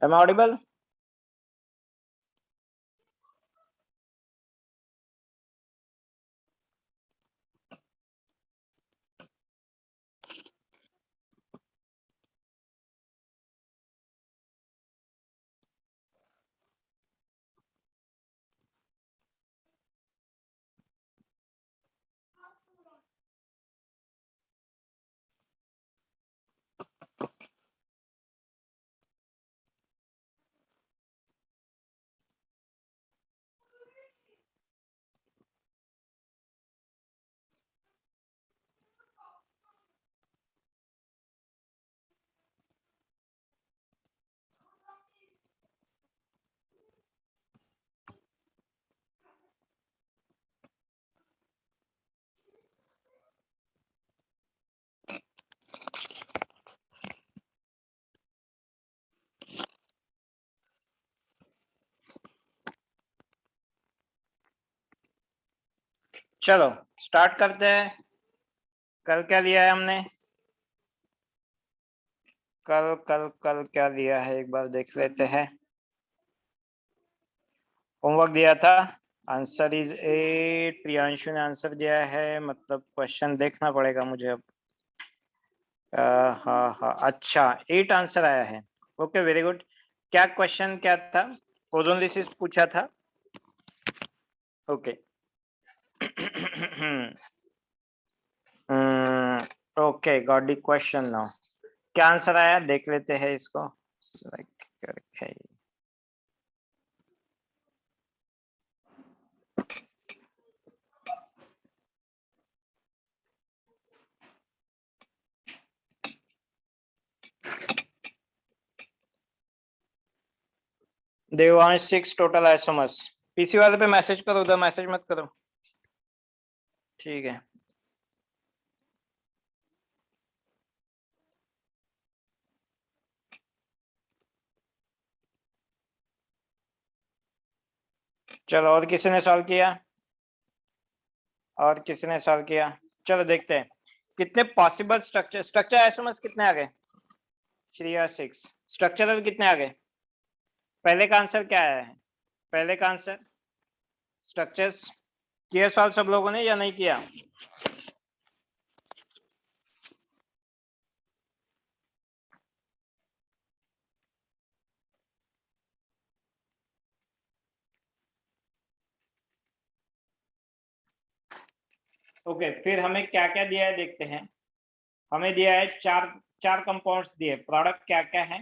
Am I audible? चलो start करते हैं। कल क्या लिया है हमने? कल कल कल क्या लिया है एक बार देख लेते हैं। होमवर्क दिया था, आंसर इज 8। प्रियांशु ने आंसर दिया है, मतलब क्वेश्चन देखना पड़ेगा मुझे अब। हाँ हाँ, अच्छा 8 आंसर आया है। Okay, very good. क्या क्वेश्चन क्या था? ओजोनलिसिस पूछा था। Okay okay, got the question now. क्या आंसर आया देख लेते हैं इसको सेलेक्ट करके। Devansh 6 total isomers. पीसी वाले पे मैसेज करो, उधर मैसेज मत करो, ठीक है। चलो, और किसी ने सॉल्व किया? और किसी ने सॉल्व किया? चलो देखते हैं कितने पॉसिबल स्ट्रक्चर आइसोमर्स कितने आ गए। श्रेया 6। स्ट्रक्चरल कितने आ गए? पहले का आंसर क्या आया है? पहले का आंसर स्ट्रक्चर्स किया सॉल्व सब लोगों ने या नहीं किया? ओके, फिर हमें क्या क्या दिया है देखते हैं। हमें दिया है चार चार कंपाउंड्स दिए। प्रोडक्ट क्या क्या है?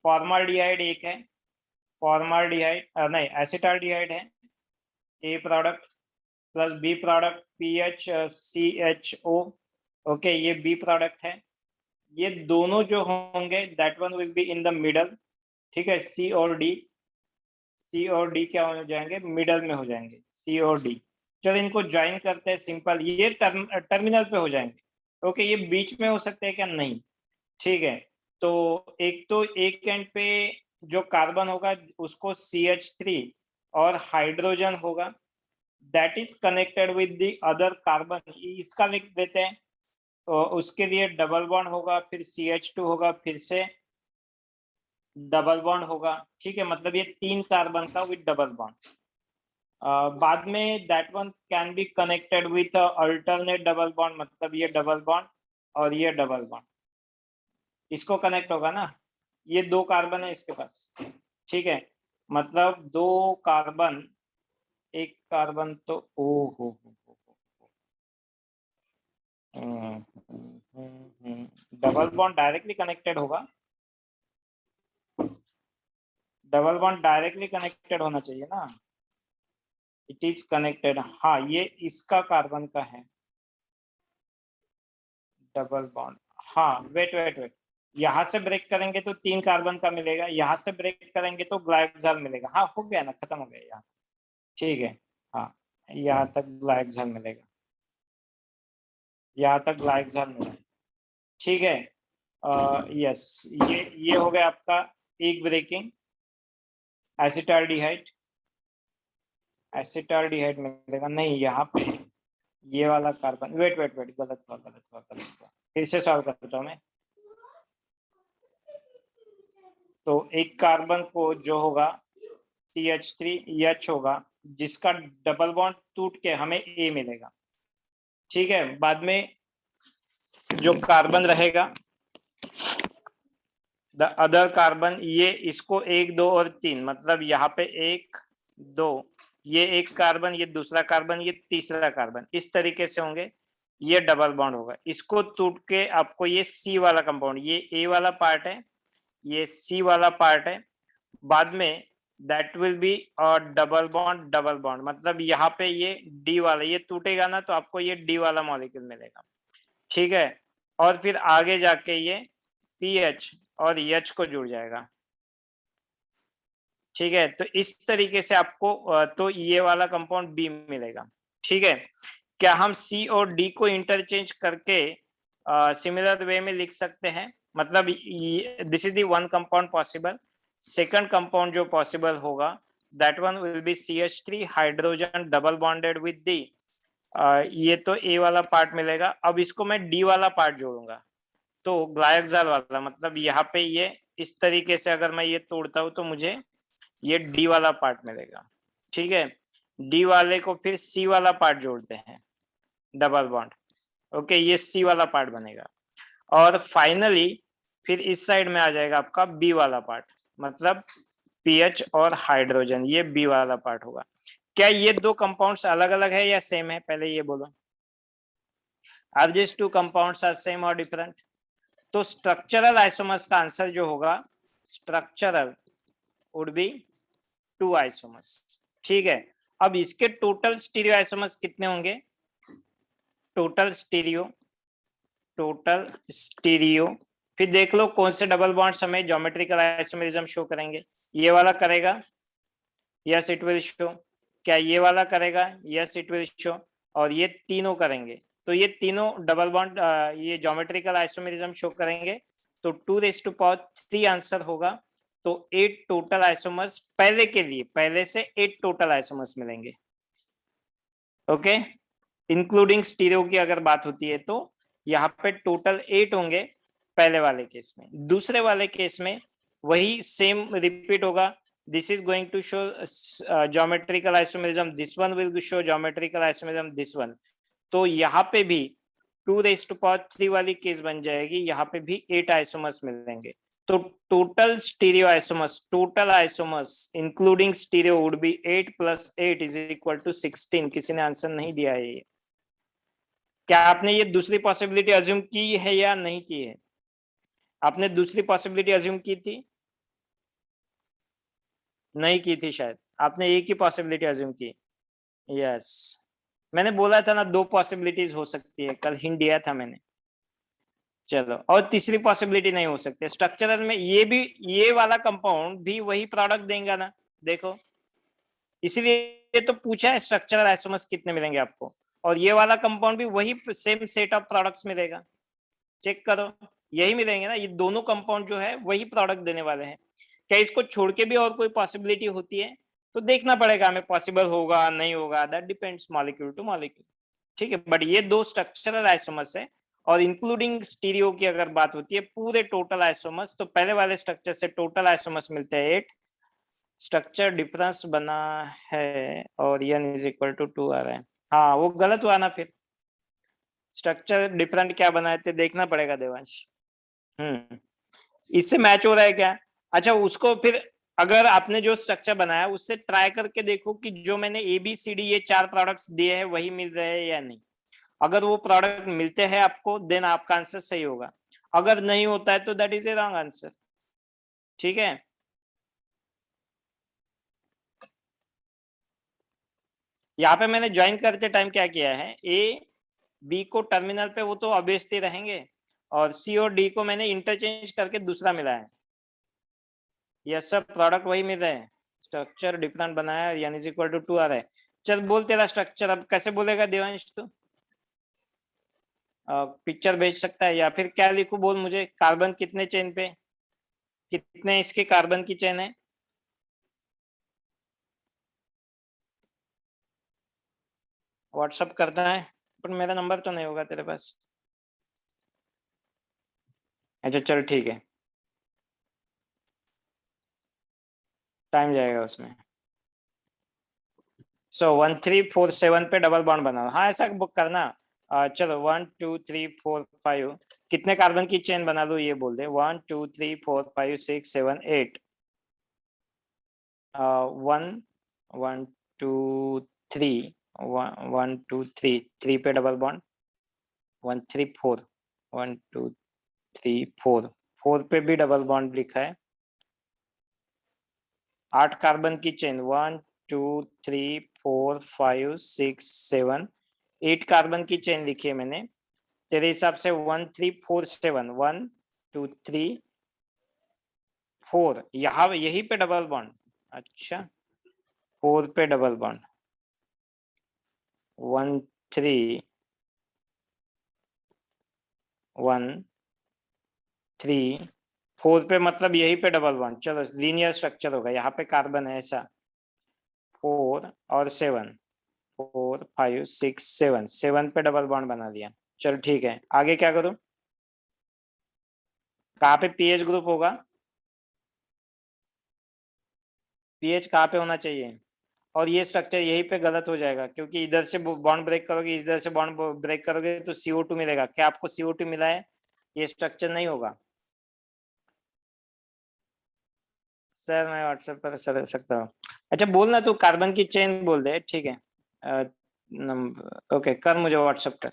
फॉर्माल्डिहाइड एक है, फॉर्माल्डिहाइड नहीं, एसिटाल्डिहाइड है A product, plus B product PHCHO। Okay, ये बी प्रोडक्ट है। ये दोनों जो होंगे that one will be in the middle, ठीक है। सी और डी क्या हो जाएंगे? मिडल में हो जाएंगे, C और D। चलो इनको ज्वाइन करते हैं, सिंपल। ये टर्मिनल पे हो जाएंगे। ओके, ये बीच में हो सकते हैं क्या? नहीं, ठीक है। तो एक तो एक एंड पे जो कार्बन होगा उसको CH3 और हाइड्रोजन होगा, that is connected with the other carbon, इसका लिख देते हैं। तो उसके लिए डबल बॉन्ड होगा, फिर CH2 होगा, फिर से डबल बॉन्ड होगा, ठीक है। मतलब ये 3 कार्बन का विद डबल बॉन्ड। बाद में that one can be connected with alternate double bond, मतलब ये डबल बॉन्ड और ये डबल बॉन्ड, इसको कनेक्ट होगा ना। ये 2 कार्बन है इसके पास, ठीक है। मतलब 2 कार्बन, एक कार्बन तो ओ हो डबल बॉन्ड डायरेक्टली कनेक्टेड होगा, डबल बॉन्ड डायरेक्टली कनेक्टेड होना चाहिए ना। इट इज कनेक्टेड, हाँ, ये इसका कार्बन का है डबल बॉन्ड। हाँ, वेट वेट वेट, यहाँ से ब्रेक करेंगे तो 3 कार्बन का मिलेगा, यहाँ से ब्रेक करेंगे तो ग्लाइकोजल मिलेगा। हाँ, हो गया ना, खत्म हो गया यहाँ, ठीक है। हाँ, यहाँ तक ग्लाइकोजल मिलेगा, यहाँ तक ग्लाइकोजल मिलेगा, ठीक है। यस, ये हो गया आपका एक ब्रेकिंग। एसिटाल्डिहाइड, एसिटाल्डिहाइड मिलेगा नहीं यहाँ पे, ये वाला कार्बन। वेट वेट वेट, गलत हुआ गलत हुआ गलत हुआ, फिर से सॉल्व करता हूँ मैं। तो एक कार्बन को जो होगा CH3H होगा, जिसका डबल बॉन्ड टूट के हमें A मिलेगा। ठीक है, बाद में जो कार्बन रहेगा द अदर कार्बन, ये इसको 1 2 और 3, मतलब यहाँ पे 1 2, ये एक कार्बन, ये दूसरा कार्बन, ये तीसरा कार्बन, इस तरीके से होंगे। ये डबल बॉन्ड होगा, इसको टूट के आपको ये C वाला कंपाउंड, ये A वाला पार्ट है, ये C वाला पार्ट है, बाद में that will be double bond, मतलब यहाँ पे ये D वाला, ये टूटेगा ना तो आपको ये D वाला मॉलिक्यूल मिलेगा। ठीक है, और फिर आगे जाके ये PH और H को जुड़ जाएगा। ठीक है, तो इस तरीके से आपको तो ये वाला कंपाउंड B मिलेगा। ठीक है, क्या हम C और D को इंटरचेंज करके सिमिलर वे में लिख सकते हैं? मतलब this is the one compound possible. Second compound जो पॉसिबल होगा that one will B CH3 hydrogen double bonded with D। ये तो A वाला पार्ट मिलेगा। अब इसको मैं D वाला पार्ट जोड़ूंगा, तो ग्लाइकोजाल वाला, मतलब यहाँ पे ये इस तरीके से अगर मैं ये तोड़ता हूँ तो मुझे ये D वाला पार्ट मिलेगा। ठीक है, D वाले को फिर C वाला पार्ट जोड़ते हैं, डबल बॉन्ड। ओके, ये C वाला पार्ट बनेगा, और फाइनली फिर इस साइड में आ जाएगा आपका B वाला पार्ट, मतलब PH और हाइड्रोजन, ये B वाला पार्ट होगा। क्या ये दो कंपाउंड्स अलग अलग है या सेम है? पहले ये बोलो, are this two compounds are same और डिफरेंट? तो स्ट्रक्चरल आइसोमर्स का आंसर जो होगा, स्ट्रक्चरल वुड बी 2 आइसोमर्स। ठीक है, अब इसके टोटल स्टीरियो आइसोमर्स कितने होंगे? टोटल स्टीरियो, फिर देख लो कौन से डबल बॉन्ड्स हमें ज्योमेट्रिकल आइसोमेरिज्म शो करेंगे। ये वाला करेगा, यस इट विल शो। क्या ये वाला करेगा? Yes it will show. और ये तीनों करेंगे, तो ये तीनों डबल बॉन्ड ये ज्योमेट्रिकल आइसोमेरिज्म शो करेंगे। तो 2⁻³ आंसर होगा। तो 8 टोटल आइसोमर्स पहले के लिए, पहले से 8 टोटल आइसोमर्स मिलेंगे। ओके, इंक्लूडिंग स्टीरियो की अगर बात होती है तो यहाँ पे टोटल 8 होंगे पहले वाले केस में। दूसरे वाले केस में वही सेम रिपीट होगा। This is going to show geometrical isomerism, this one will show geometrical isomerism, this one। तो यहाँ पे भी 2⁻³ वाली केस बन जाएगी, यहाँ पे भी 8 आइसोमर्स मिलेंगे। तो total stereo isomers, total isomers including stereo would be 8 + 8 = 16। किसी ने आंसर नहीं दिया है ये। क्या आपने ये दूसरी पॉसिबिलिटी अज्यूम की है या नहीं की है? आपने दूसरी पॉसिबिलिटी अज्यूम की थी? नहीं की थी शायद, आपने एक ही पॉसिबिलिटी अज्यूम की। यस, मैंने बोला था ना 2 पॉसिबिलिटीज हो सकती है, कल हिंट दिया था मैंने। चलो, और तीसरी पॉसिबिलिटी नहीं हो सकती स्ट्रक्चरल में, ये भी, ये वाला कंपाउंड भी वही प्रोडक्ट देगा ना, देखो, इसीलिए तो पूछा है स्ट्रक्चरल आइसोमर्स कितने मिलेंगे आपको, और ये वाला कंपाउंड भी वही सेम सेट ऑफ प्रोडक्ट्स मिलेगा। चेक करो, यही मिलेंगे ना, ये दोनों कंपाउंड जो है वही प्रोडक्ट देने वाले हैं। क्या इसको छोड़ के भी और कोई पॉसिबिलिटी होती है? तो देखना पड़ेगा हमें, पॉसिबल होगा नहीं होगा, that depends molecule two molecule. ठीक है, बट ये 2 स्ट्रक्चरल आइसोमर्स है, और इंक्लूडिंग स्टीरियो की अगर बात होती है पूरे टोटल आइसोमर्स, तो पहले वाले स्ट्रक्चर से टोटल आइसोमर्स मिलते हैं 8। स्ट्रक्चर डिफरेंस बना है और n = 2 आ रहा है। हाँ, वो गलत हुआ ना फिर, स्ट्रक्चर डिफरेंट क्या बनाए थे, देखना पड़ेगा देवांश। इससे मैच हो रहा है क्या? अच्छा, उसको फिर अगर आपने जो स्ट्रक्चर बनाया उससे ट्राई करके देखो कि जो मैंने ABCD ये 4 प्रोडक्ट्स दिए हैं वही मिल रहे हैं या नहीं। अगर वो प्रोडक्ट मिलते हैं आपको, देन आपका आंसर सही होगा। अगर नहीं होता है तो that is a wrong answer. ठीक है, यहाँ पे मैंने ज्वाइन करते टाइम क्या किया है, A B को टर्मिनल पे वो तो ऑब्वियसली रहेंगे, और C और D को मैंने इंटरचेंज करके दूसरा मिला है। यह सब प्रोडक्ट वही मिल रहे हैं, स्ट्रक्चर डिफरेंट बनाया, n = 2 आ रहा है। चल बोल तेरा स्ट्रक्चर, अब कैसे बोलेगा देवांश तू? पिक्चर भेज सकता है या फिर क्या लिखूं, बोल मुझे। कार्बन कितने चेन पे, कितने इसके कार्बन की चेन है? व्हाट्सअप करना है, पर मेरा नंबर तो नहीं होगा तेरे पास। अच्छा चल ठीक है। टाइम जाएगा उसमें। सो 1347 पे डबल बॉन्ड बनाओ। हाँ ऐसा बुक करना। चलो 1 2 3 4 5 कितने कार्बन की चेन बना दो ये बोल दे। 1 2 3 4 5 6 7 8 1 1 2 3 1 2 3 पे डबल बॉन्ड 1 3 4 1 2 3 4 4 पे भी डबल बॉन्ड लिखा है। 8 कार्बन की चेन 1 2 3 4 5 6 7 8 कार्बन की चेन लिखी है मैंने। तेरे हिसाब से 1347 1 2 3 4 यहाँ यही पे डबल बॉन्ड। अच्छा 4 पे डबल बॉन्ड 1 3 1 3 4 पे मतलब यही पे डबल बॉन्ड। चलो लीनियर स्ट्रक्चर होगा यहाँ पे कार्बन है ऐसा 4 और 7 4 5 6 7 7 पे डबल बॉन्ड बना दिया। चल ठीक है आगे क्या करूं। कहाँ पे पीएच ग्रुप होगा। पीएच कहाँ पे होना चाहिए। और ये स्ट्रक्चर यहीं पे गलत हो जाएगा क्योंकि इधर से बॉन्ड ब्रेक करोगे इधर से बॉन्ड ब्रेक करोगे तो CO2 मिलेगा। क्या आपको CO2 मिला है। ये स्ट्रक्चर नहीं होगा। सर मैं व्हाट्सएप पर सर सकता हूँ। अच्छा बोलना तू कार्बन की चेन बोल दे ठीक है। नंबर ओके कर मुझे व्हाट्सएप कर।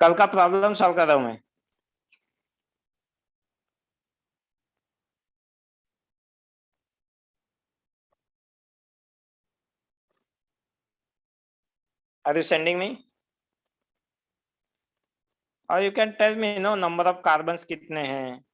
कल का प्रॉब्लम सॉल्व कर रहा हूँ मैं। आर यू सेंडिंग मी और you can tell me no number of carbons कितने हैं।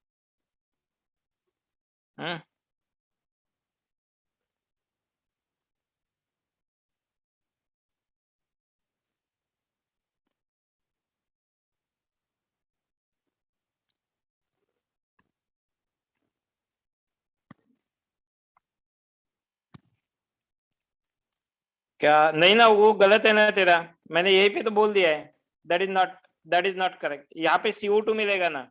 क्या नहीं ना वो गलत है ना तेरा। मैंने यही पे तो बोल दिया है। That is not correct. यहाँ पे CO2 मिलेगा ना।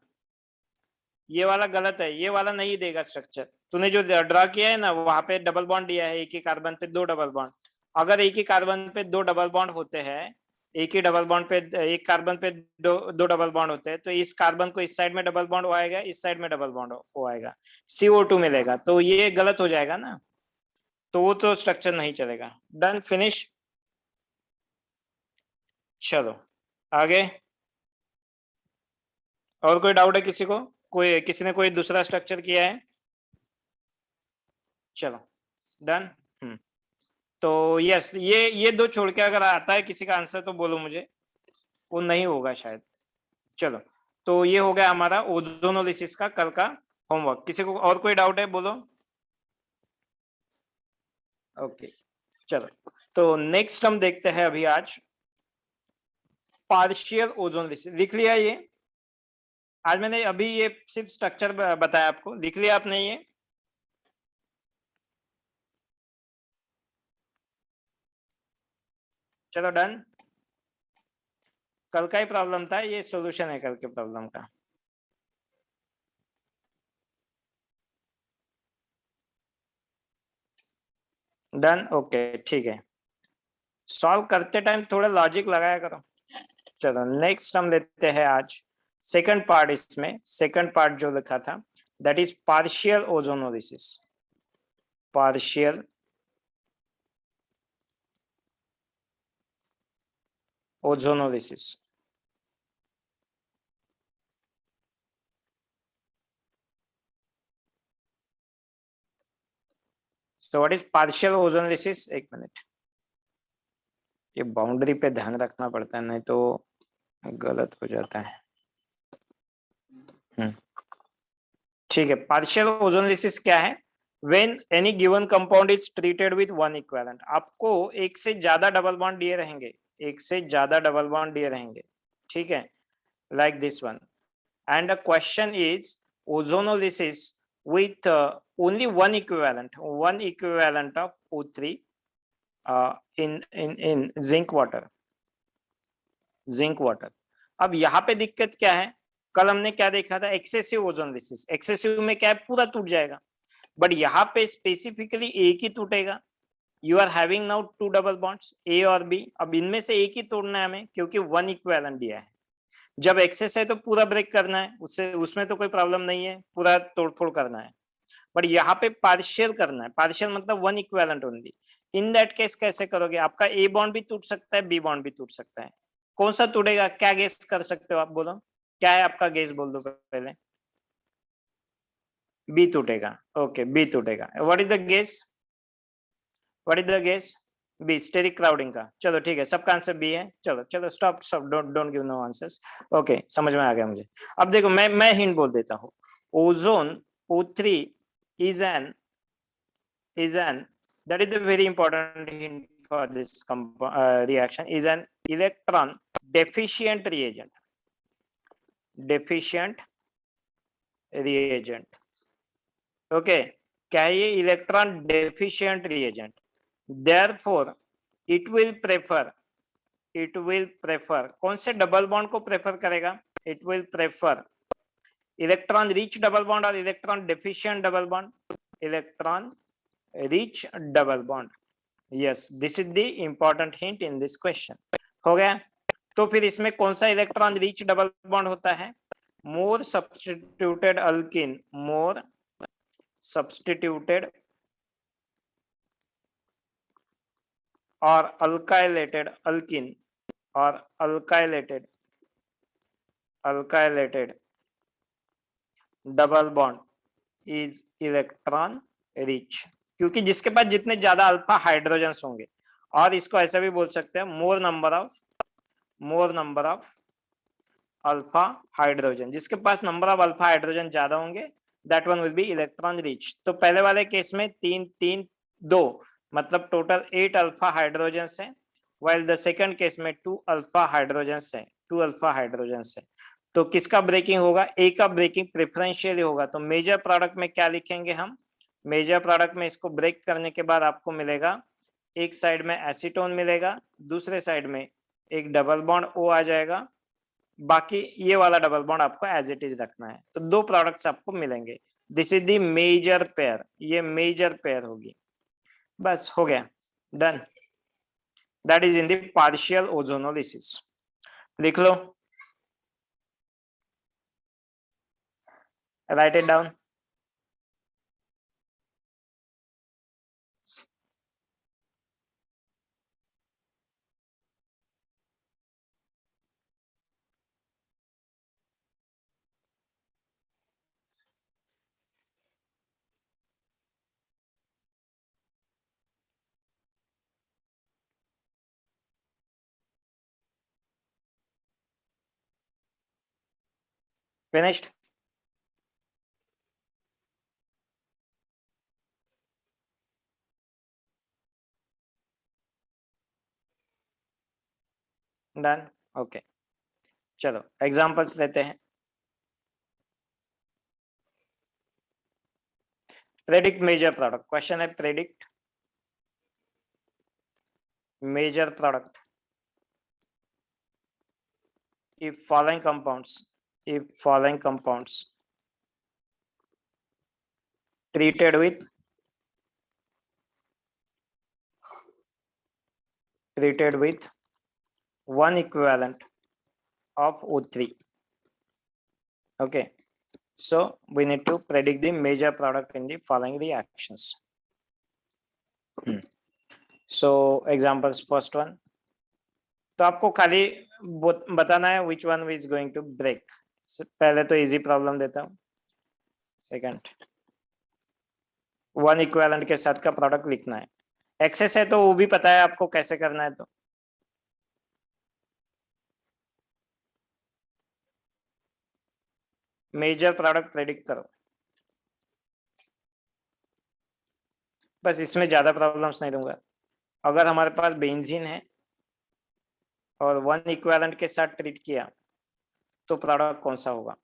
ये वाला गलत है। ये वाला नहीं देगा स्ट्रक्चर। तूने जो ड्रा किया है ना वहां पे डबल बॉन्ड दिया है। एक ही कार्बन पे 2 डबल बॉन्ड। अगर एक ही कार्बन पे 2 डबल बॉन्ड होते हैं एक ही डबल बॉन्ड पे एक कार्बन पे दो डबल बॉन्ड होते हैं तो इस कार्बन को इस साइड में डबल बॉन्ड हो आएगा इस साइड में डबल बॉन्ड हो आएगा CO2 मिलेगा। तो ये गलत हो जाएगा ना। तो वो तो स्ट्रक्चर नहीं चलेगा। Done finish. चलो आगे। और कोई डाउट है किसी को। कोई किसी ने कोई दूसरा स्ट्रक्चर किया है। चलो डन। तो यस ये दो छोड़ के अगर आता है किसी का आंसर तो बोलो मुझे। वो नहीं होगा शायद। चलो तो ये हो गया हमारा ओजोनोलिसिस का कल का होमवर्क। किसी को और कोई डाउट है बोलो। ओके चलो तो नेक्स्ट हम देखते हैं अभी आज पार्शियल ओजोनोलिसिस। लिख लिया ये। आज मैंने अभी ये सिर्फ स्ट्रक्चर बताया आपको। लिख लिया आपने ये। चलो डन। कल का ही प्रॉब्लम था ये सॉल्यूशन है कल के प्रॉब्लम का। डन ओके ठीक है। सॉल्व करते टाइम थोड़ा लॉजिक लगाया करो। चलो नेक्स्ट हम लेते हैं आज सेकंड पार्ट। इसमें सेकंड पार्ट जो लिखा था that is partial ozonolysis. Partial ozonolysis. So what is partial ozonolysis. एक मिनट ये बाउंड्री पे ध्यान रखना पड़ता है नहीं तो गलत हो जाता है। ठीक है पार्शियल ओजोनोलिसिस क्या है। When any given compound is treated with one equivalent. आपको एक से ज्यादा डबल बॉन्ड दिए रहेंगे। एक से ज्यादा डबल बॉन्ड दिए रहेंगे ठीक है like this one and the question is ozonolysis with only one equivalent of O3 in zinc water. अब यहाँ पे दिक्कत क्या है, कल हमने क्या देखा था, एक्सेसिव ओजोनलिसिस. एक्सेसिव में क्या है, पूरा टूट जाएगा, बट यहाँ पे स्पेसिफिकली एक ही टूटेगा. You are having now two double bonds A और बी. अब इनमें से एक ही तोड़ना है हमें, क्योंकि वन इक्विवेलेंट दिया है. जब एक्सेस है तो पूरा ब्रेक करना है, उसमें तो कोई प्रॉब्लम नहीं है, पूरा तोड़फोड़ करना है. बट यहाँ पे पार्शियल करना है. पार्शियल मतलब one equivalent only. In that case कैसे करोगे, आपका ए बॉन्ड भी टूट सकता है, बी बॉन्ड भी टूट सकता है. कौन सा टूटेगा, क्या गेस कर सकते हो आप, बोलो क्या है आपका गेस, बोल दो पहले. बी टूटेगा. ओके, बी टूटेगा. What is the guess, B, steric crowding का. चलो ठीक है, सबका आंसर बी है. चलो stop, don't give no answers. Okay, समझ में आ गया मुझे. अब देखो, मैं हिंट बोल देता हूँ. Ozone O3 is an that is a very important hint for this reaction, is an electron deficient reagent. Okay, क्या है ये, electron deficient reagent. Therefore it will prefer कौन से डबल बॉन्ड को प्रेफर करेगा, it will prefer electron rich double bond और electron deficient double bond. Electron rich double bond. Yes, this is the important hint in this question. हो गया. तो फिर इसमें कौन सा इलेक्ट्रॉन रिच डबल बॉन्ड होता है, more substituted alkene, more substituted और अल्काइलेटेड अल्किन और alkylated double bond is electron rich. क्योंकि जिसके पास जितने ज्यादा अल्फा हाइड्रोजन होंगे, और इसको ऐसा भी बोल सकते हैं, मोर नंबर ऑफ अल्फा हाइड्रोजन. जिसके पास नंबर ऑफ अल्फा हाइड्रोजन ज्यादा होंगे, that one will B electron rich. तो पहले वाले केस में 2 मतलब टोटल 8 अल्फा हाइड्रोजन है, while द सेकंड केस में 2 अल्फा हाइड्रोजन है. तो किसका ब्रेकिंग होगा, ए का ब्रेकिंग प्रेफरेंशियली होगा. तो मेजर प्रोडक्ट में क्या लिखेंगे हम, मेजर प्रोडक्ट में इसको ब्रेक करने के बाद आपको मिलेगा, एक साइड में एसीटोन मिलेगा, दूसरे साइड में एक डबल बॉन्ड O आ जाएगा, बाकी ये वाला डबल बॉन्ड आपको एज इट इज रखना है. तो 2 प्रोडक्ट्स आपको मिलेंगे. This is the major pair, ये मेजर पेयर होगी. बस हो गया, done. That is in the partial ozonolysis. लिख लो, write it down. Finished. Done. Okay, चलो एग्जांपल्स लेते हैं. Predict major product. क्वेश्चन है predict major product if following compounds treated with one equivalent of O3. Okay, so we need to predict the major product in the following reactions. So examples, first one, तो आपको खाली बताना है which one is going to break. पहले तो easy problem देता हूँ. Second, one equivalent के साथ का प्रोडक्ट लिखना है. एक्सेस है तो वो भी पता है आपको कैसे करना है. तो मेजर प्रोडक्ट प्रेडिक्ट करो. बस इसमें ज्यादा प्रॉब्लम्स नहीं दूंगा. अगर हमारे पास बेंजीन है और वन इक्विवेलेंट के साथ ट्रीट किया तो प्रोडक्ट कौन सा होगा.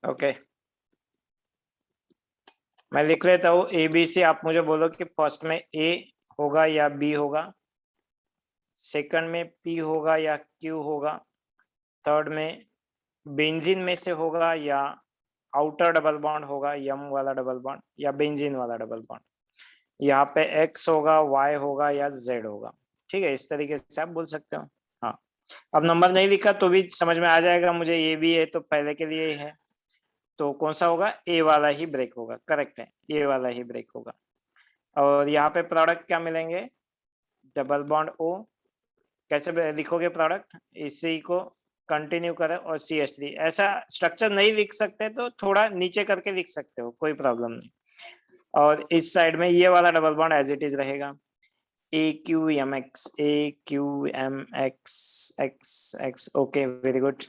ओके मैं लिख लेता हूँ ABC। आप मुझे बोलो कि फर्स्ट में A होगा या B होगा, सेकंड में P होगा या Q होगा, थर्ड में बेंजीन में से होगा या आउटर डबल बॉन्ड होगा, यम वाला डबल बॉन्ड या बेंजीन वाला डबल बॉन्ड, यहाँ पे X होगा, Y होगा या Z होगा। ठीक है, इस तरीके से आप बोल सकते हो। हाँ, अब नंबर नहीं लिखा तो भी समझ में आ जाएगा मुझे, ये भी है तो पहले के लिए ही है, तो कौन सा होगा, ए वाला ही ब्रेक होगा। करेक्ट है, ए वाला ही ब्रेक होगा। और यहाँ पे प्रोडक्ट क्या मिलेंगे, डबल बॉन्ड O। कैसे लिखोगे प्रोडक्ट, इसी को कंटिन्यू करें और CH3। ऐसा स्ट्रक्चर नहीं लिख सकते तो थोड़ा नीचे करके लिख सकते हो, कोई प्रॉब्लम नहीं। और इस साइड में ये वाला double bond as it is रहेगा, AQMX AQMX X। Okay very good,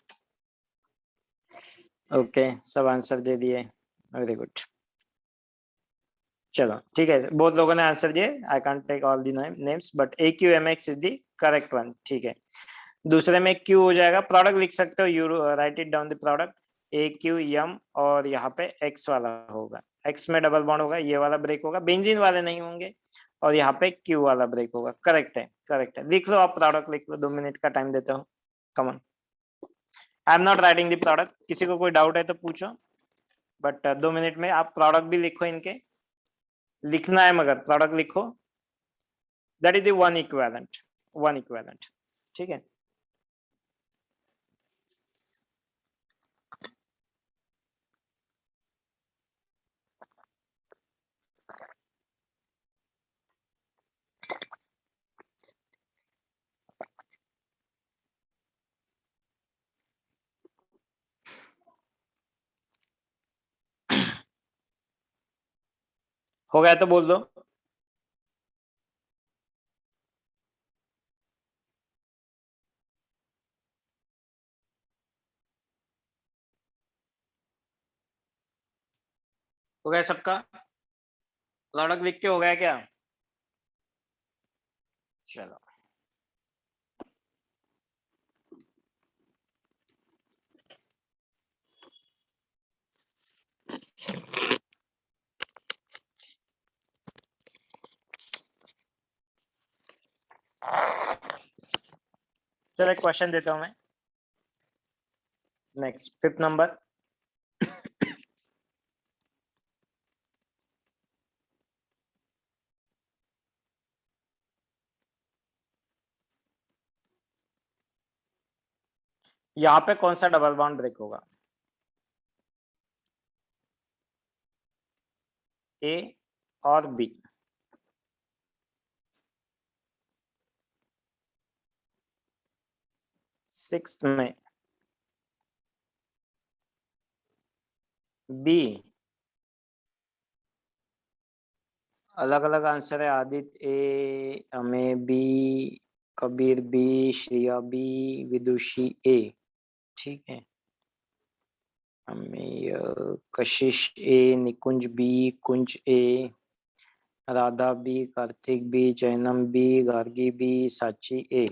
okay सब आंसर दे दिए, वेरी गुड। चलो ठीक है, बहुत लोगों ने आंसर दिए, I can't take all the names but AQMX is the correct one. ठीक है, दूसरे में Q हो जाएगा, प्रोडक्ट लिख सकते हो, you right it down the product, AQM और यहाँ पे X वाला होगा, X में डबल बॉन्ड होगा, ये वाला ब्रेक होगा, बेंजीन वाले नहीं होंगे, और यहाँ पे Q वाला ब्रेक होगा। करेक्ट है, करेक्ट है, लिख लो आप प्रोडक्ट लिख लो, 2 मिनट का टाइम देता हूँ, come on. I am not writing the product, किसी को कोई डाउट है तो पूछो, बट 2 मिनट में आप प्रोडक्ट भी लिखो, इनके लिखना है मगर प्रोडक्ट लिखो, that is the one equivalent, one equivalent. ठीक है, हो गया तो बोल दो। हो गया सबका, प्रोडक्ट लिख के हो गया क्या? चलो चलो एक क्वेश्चन देता हूं मैं, नेक्स्ट 5th नंबर। यहाँ पे कौन सा डबल बॉन्ड ब्रेक होगा, A और B? सिक्स्थ में B, अलग अलग आंसर है, आदित्य A, हमें B, Kabir B, Shriya B, Vidushi A। ठीक है, हमें कशिश A, Nikunj B, Kunj A, Radha B, Kartik B, Jainam B, Gargi B, साची A।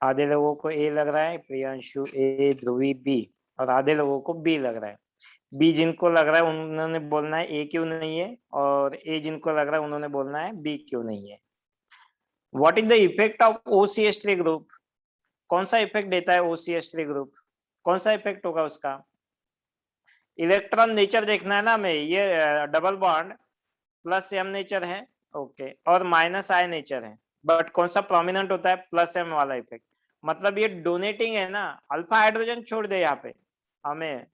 आधे लोगों को A लग रहा है, प्रियांशु A, ध्रुवी B, और आधे लोगों को B लग रहा है। B जिनको लग रहा है उन्होंने बोलना है A क्यों नहीं है, और A जिनको लग रहा है उन्होंने बोलना है B क्यों नहीं है। What is the effect of OCH3 group, कौन सा इफेक्ट देता है OCH3 ग्रुप, कौन सा इफेक्ट होगा उसका? इलेक्ट्रॉन नेचर देखना है ना हमें, ये double bond plus M nature है, ओके, और माइनस I नेचर है, बट कौन सा प्रोमिनेंट होता है, प्लस M वाला इफेक्ट। मतलब ये डोनेटिंग है ना, अल्फा हाइड्रोजन छोड़ दे यहाँ पे, हमें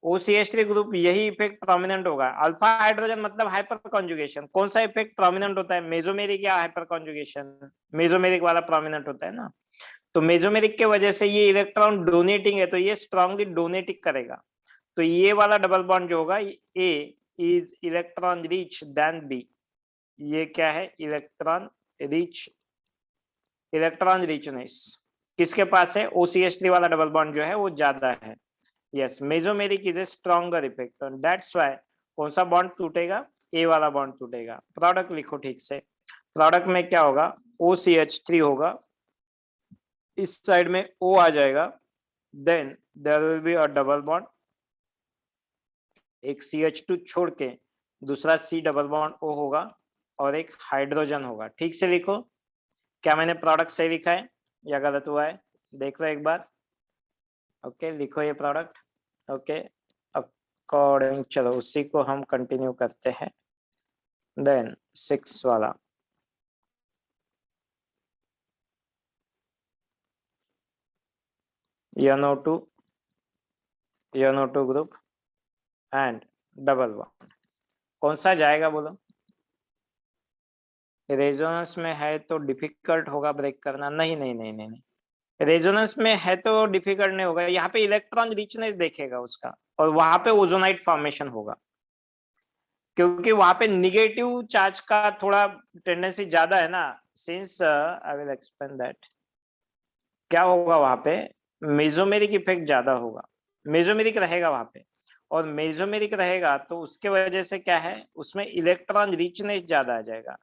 OCH3 ग्रुप यही इफेक्ट प्रोमिनेंट होगा। अल्फा हाइड्रोजन मतलब हाइपर कॉन्जुगेशन, कौन सा इफेक्ट प्रोमिनेंट होता है, मेसोमेरिक या हाइपर कॉन्जुगेशन, मेसोमेरिक वाला प्रोमिनेंट होता है ना। तो मेसोमेरिक के वजह से ये इलेक्ट्रॉन डोनेटिंग है, तो ये स्ट्रांगली डोनेटिंग करेगा, तो ये वाला डबल बॉन्ड जो होगा, A is electron rich then B। ये क्या है, इलेक्ट्रॉन रिच, इलेक्ट्रॉन रिचनेस किसके पास है, OCH3 वाला डबल बॉन्ड जो है वो ज्यादा है। Yes, mesomeric is a stronger effect, that's why कौन सा बॉन्ड टूटेगा, A वाला बॉन्ड टूटेगा। प्रोडक्ट लिखो ठीक से, प्रोडक्ट में क्या होगा, OCH3 होगा, इस साइड में O आ जाएगा, then there will be a double bond, एक CH2 छोड़ के दूसरा C डबल बॉन्ड O होगा और एक हाइड्रोजन होगा। ठीक से लिखो। क्या मैंने प्रोडक्ट सही लिखा है या गलत हुआ है? देख लो एक बार। ओके, लिखो ये प्रोडक्ट। ओके, अकॉर्डिंग, चलो उसी को हम कंटिन्यू करते हैं। देन 6 वाला, NO2 group and double bond, कौन सा जाएगा बोलो? रेजोनेंस में है तो डिफिकल्ट होगा ब्रेक करना। नहीं नहीं नहीं नहीं नहीं, रेजोनेंस में है तो डिफिकल्ट नहीं होगा। यहाँ पे इलेक्ट्रॉन रिचनेस देखेगा उसका, और वहां पे ओजोनाइट फॉर्मेशन होगा, क्योंकि वहां पे निगेटिव चार्ज का थोड़ा टेंडेंसी ज्यादा है ना। Since I will explain that. क्या होगा वहां पे, मेसोमेरिक इफेक्ट ज्यादा होगा, मेसोमेरिक रहेगा वहां पे। और मेसोमेरिक रहेगा तो उसके वजह से क्या है, उसमें इलेक्ट्रॉन रिचनेस ज्यादा आ जाएगा।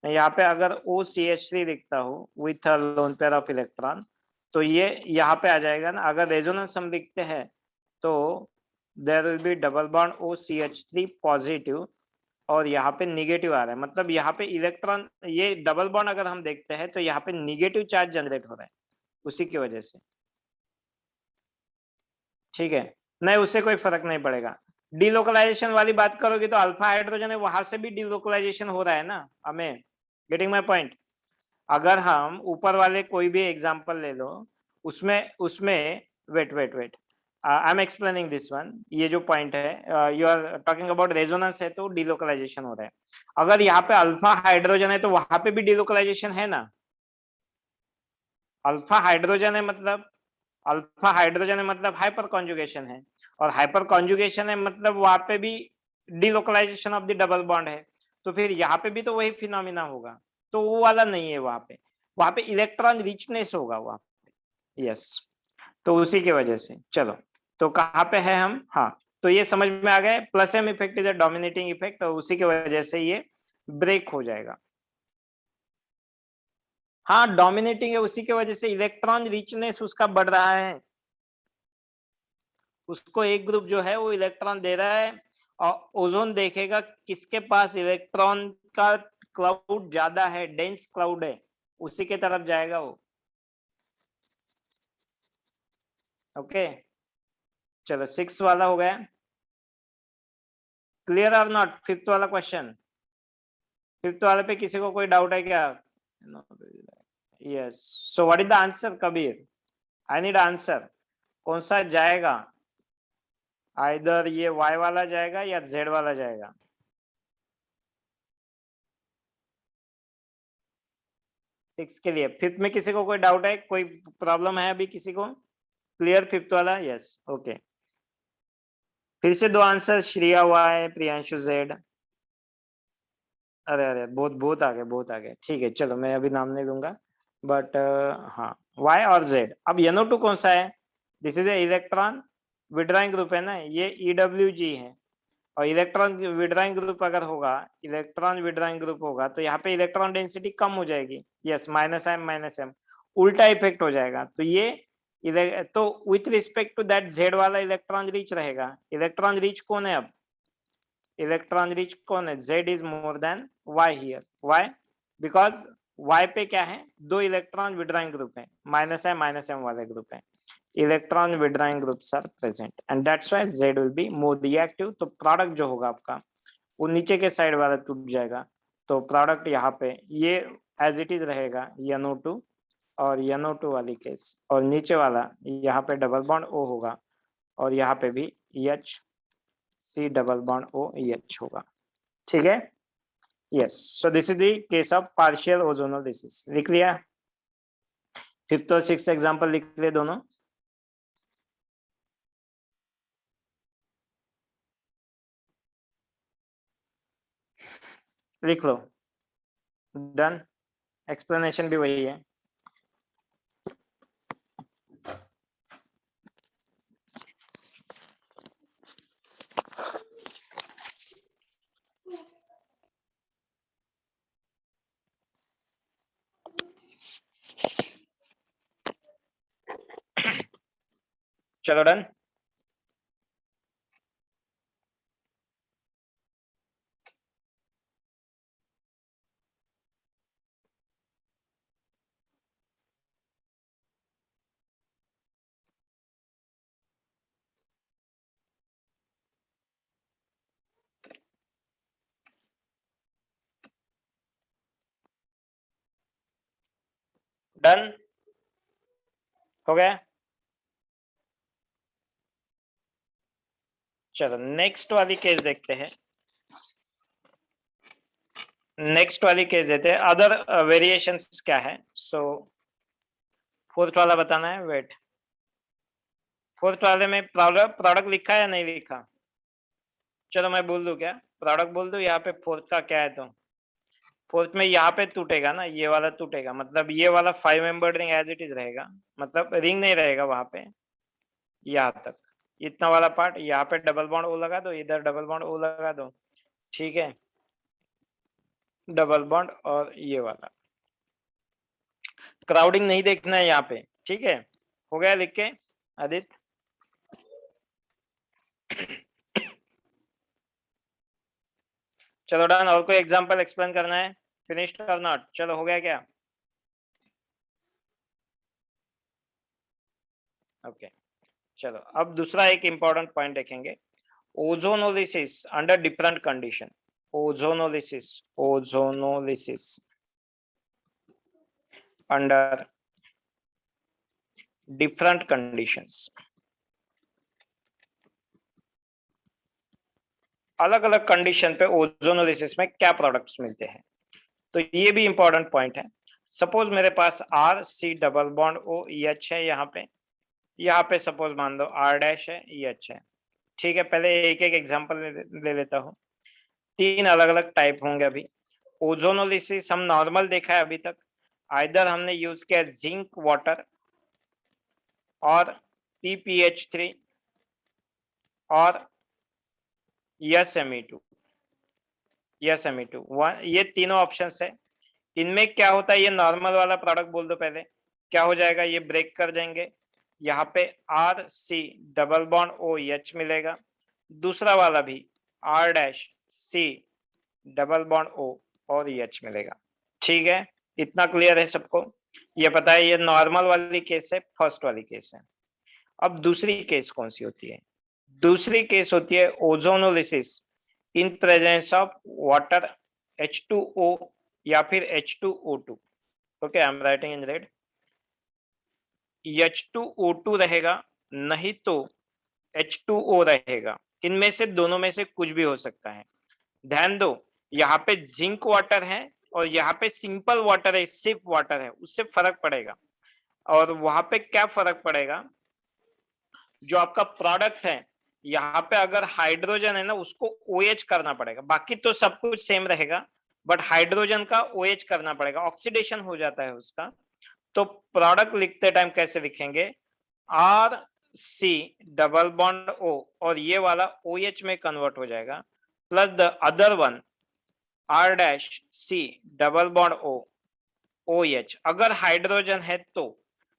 यहाँ पे अगर OCH3 लिखता हूँ with a lone pair of electron, तो ये यहाँ पे आ जाएगा ना। अगर रेजोनेंस हम लिखते हैं तो there will be double bond OCH3 positive, और यहाँ पे निगेटिव आ रहा है, मतलब यहाँ पे इलेक्ट्रॉन, ये डबल बॉन्ड अगर हम देखते हैं तो यहाँ पे निगेटिव चार्ज जनरेट हो रहा है उसी की वजह से। ठीक है, नहीं उससे कोई फर्क नहीं पड़ेगा। डीलोकलाइजेशन वाली बात करोगे तो अल्फा हाइड्रोजन है, वहां से भी डीलोकलाइजेशन हो रहा है ना हमें। Getting my point? अगर हम ऊपर वाले कोई भी एग्जांपल ले लो, उसमें उसमें wait wait wait, I am explaining this one. ये जो पॉइंट है, you are talking about resonance है तो डीलोकलाइजेशन हो रहा है। अगर यहाँ पे अल्फा हाइड्रोजन है तो वहां पे भी डीलोकलाइजेशन है ना। अल्फा हाइड्रोजन है मतलब, अल्फा हाइड्रोजन है मतलब हाइपर कॉन्जुगेशन है, और हाइपर कॉन्जुगेशन है मतलब वहां पे भी delocalisation of the double bond है। तो फिर यहाँ पे भी तो वही फिनोमिना होगा। तो वो वाला नहीं है वहां पे, वहां पे इलेक्ट्रॉन रिचनेस होगा वहां पे। यस, तो उसी की वजह से। चलो, तो कहाँ पे है हम? हाँ, तो ये समझ में आ गए, plus M effect is a dominating effect, और उसी की वजह से ये ब्रेक हो जाएगा। हाँ, डोमिनेटिंग है, उसी की वजह से इलेक्ट्रॉन रिचनेस उसका बढ़ रहा है। उसको एक ग्रुप जो है वो इलेक्ट्रॉन दे रहा है, और ओजोन देखेगा किसके पास इलेक्ट्रॉन का क्लाउड ज्यादा है, डेंस क्लाउड है, उसी के तरफ जाएगा वो। ओके, चलो 6 वाला हो गया। क्लियर और नॉट? 5th वाला क्वेश्चन, 5th वाले पे किसी को कोई डाउट है क्या? Yes, so what is the answer Kabir? I need answer. कौन सा जाएगा? आइदर ये Y वाला जाएगा या Z वाला जाएगा। 6 के लिए। 5th में किसी को कोई डाउट है, कोई प्रॉब्लम है अभी किसी को? क्लियर 5th वाला? Yes, okay. फिर से 2 answer, Shriya Y, Priyanshu Z। अरे अरे, बहुत बहुत आगे, बहुत आगे। ठीक है, चलो मैं अभी नाम नहीं लूंगा, बट हाँ, Y और Z। अब NO2 कौन सा है? This is a electron withdrawing group है ना, ये EWG है। और इलेक्ट्रॉन विड्रॉइंग ग्रुप अगर होगा, इलेक्ट्रॉन विड्रॉइंग ग्रुप होगा, तो यहाँ पे इलेक्ट्रॉन डेंसिटी कम हो जाएगी। यस, -m, उल्टा इफेक्ट हो जाएगा। तो ये तो with respect to that Z वाला इलेक्ट्रॉन रिच रहेगा। इलेक्ट्रॉन रिच कौन है अब? इलेक्ट्रॉन रिच कौन है? Z is more than Y here. Why? Because Y पे क्या है, 2 इलेक्ट्रॉन विड्रॉइंग ग्रुप है, -m वाले ग्रुप है। Electron withdrawing groups are present and that's why Z will be more reactive. तो प्रोडक्ट जो होगा आपका, वो नीचे के साइड वाला टूट जाएगा। तो प्रोडक्ट यहाँ पे ये एज इट इज रहेगा, NO2 और NO2 वाली केस, और नीचे वाला यहाँ पे डबल बॉन्ड O होगा, और यहाँ पे भी H C double bond OH होगा। ठीक है? Yes, so this is the case of partial ozonolysis. लिख लिया? 5th और 6th एग्जाम्पल लिख लिए दोनों। लिख लो। डन। एक्सप्लेनेशन भी वही है। चलो डन। डन हो गया। चलो नेक्स्ट वाली केस देखते हैं। नेक्स्ट वाली केस देते हैं, अदर वेरिएशंस क्या है। सो फोर्थ वाला बताना है। वेट, फोर्थ वाले में प्रोडक्ट लिखा है या नहीं लिखा? चलो मैं बोल दूं क्या, प्रोडक्ट बोल दूं यहाँ पे फोर्थ का क्या है। तो फोर्थ में यहाँ पे टूटेगा ना, ये वाला टूटेगा, मतलब ये वाला 5 member ring as it is रहेगा, मतलब रिंग नहीं रहेगा वहां पे यहाँ तक। इतना वाला पार्ट यहाँ पे डबल बॉन्ड ओ लगा दो, इधर डबल बॉन्ड ओ लगा दो, ठीक है, डबल बॉन्ड। और ये वाला क्राउडिंग नहीं देखना है यहाँ पे, ठीक है। हो गया लिख के आदित्य? चलो डन। और कोई एग्जांपल एक्सप्लेन करना है? फिनिश्ड और नॉट? चलो हो गया क्या? ओके चलो अब दूसरा एक इंपॉर्टेंट पॉइंट देखेंगे, ozonolysis under different condition. Ozonolysis, ozonolysis under different conditions. अलग अलग कंडीशन पे ओजोनोलिसिस में क्या प्रोडक्ट्स मिलते हैं, तो ये भी इंपॉर्टेंट पॉइंट है। सपोज मेरे पास R C double bond O H है, यहाँ पे सपोज मान लो आर डैश है, एच है, ठीक है। पहले एक एक एग्जांपल ले लेता हूँ। 3 अलग अलग टाइप होंगे अभी। ओजोनोलिसिस हम नॉर्मल देखा है अभी तक, आइदर हमने यूज किया जिंक वाटर और PPH3 और SME2, SME2 ये तीनों ऑप्शंस है। इनमें क्या होता है, ये नॉर्मल वाला प्रोडक्ट बोल दो पहले, क्या हो जाएगा, ये ब्रेक कर जाएंगे, यहाँ पे R C double bond O H मिलेगा, दूसरा वाला भी R dash C double bond O और एच मिलेगा, ठीक है। इतना क्लियर है सबको? ये पता है ये नॉर्मल वाली केस है, फर्स्ट वाली केस है। अब दूसरी केस कौन सी होती है? दूसरी केस होती है ozonolysis in presence of water H2O या फिर H2O2। Okay, I am writing in red. H2O2 रहेगा, नहीं तो H2O रहेगा, इनमें से दोनों में से कुछ भी हो सकता है। ध्यान दो, यहाँ पे जिंक वाटर है और यहाँ पे सिंपल वाटर है, सिर्फ वाटर है, उससे फर्क पड़ेगा। और वहां पे क्या फर्क पड़ेगा, जो आपका प्रोडक्ट है यहाँ पे अगर हाइड्रोजन है ना, उसको OH करना पड़ेगा, बाकी तो सब कुछ सेम रहेगा, बट हाइड्रोजन का OH करना पड़ेगा, ऑक्सीडेशन हो जाता है उसका। तो प्रोडक्ट लिखते टाइम कैसे लिखेंगे, R C double bond O और ये वाला OH में कन्वर्ट हो जाएगा, plus the other one R dash C double bond O OH। अगर हाइड्रोजन है तो,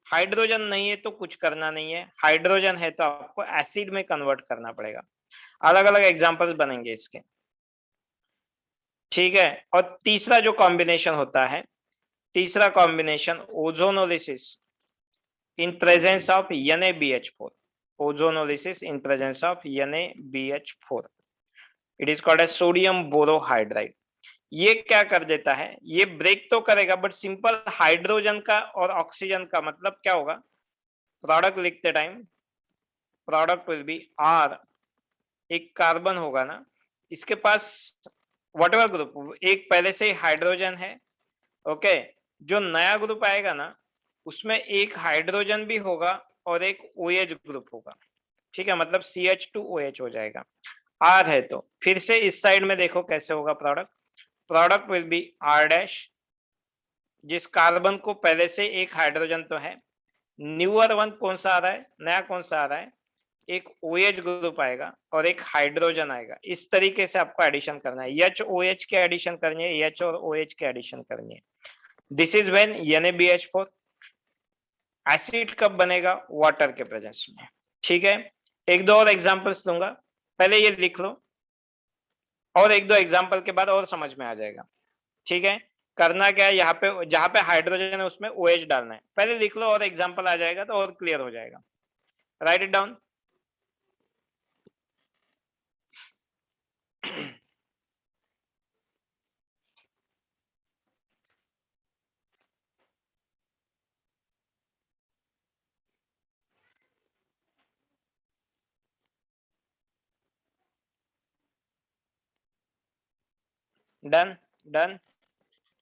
हाइड्रोजन नहीं है तो कुछ करना नहीं है, हाइड्रोजन है तो आपको एसिड में कन्वर्ट करना पड़ेगा। अलग अलग एग्जांपल्स बनेंगे इसके, ठीक है। और तीसरा जो कॉम्बिनेशन होता है, तीसरा combination ozonolysis in presence of NaBH4। Ozonolysis in presence of NaBH4, it is called as sodium borohydride. ये क्या कर देता है, ये ब्रेक तो करेगा बट सिंपल हाइड्रोजन का और ऑक्सीजन का मतलब क्या होगा, प्रोडक्ट लिखते time product will be R, एक कार्बन होगा ना, इसके पास वट एवर ग्रुप, एक पहले से ही हाइड्रोजन है, ओके। जो नया ग्रुप आएगा ना, उसमें एक हाइड्रोजन भी होगा और एक OH ग्रुप होगा, ठीक है, मतलब CH2OH हो जाएगा। आर है तो फिर से इस साइड में देखो कैसे होगा product, product will be R dash, जिस कार्बन को पहले से एक हाइड्रोजन तो है, न्यूअर वन कौन सा आ रहा है, नया कौन सा आ रहा है, एक OH ग्रुप आएगा और एक हाइड्रोजन आएगा। इस तरीके से आपको एडिशन करना है, HOH के एडिशन करनी है, H और OH के एडिशन करनी है। This is when NaBH4। Acid कब बनेगा, वाटर के प्रेजेंस में। ठीक है, एक दो और एग्जांपल्स दूंगा, पहले ये लिख लो और एक दो एग्जांपल के बाद और समझ में आ जाएगा। ठीक है, करना क्या है, यहाँ पे जहां पे हाइड्रोजन है उसमें OH डालना है, पहले लिख लो और एग्जांपल आ जाएगा तो और क्लियर हो जाएगा। Right it down. Done done,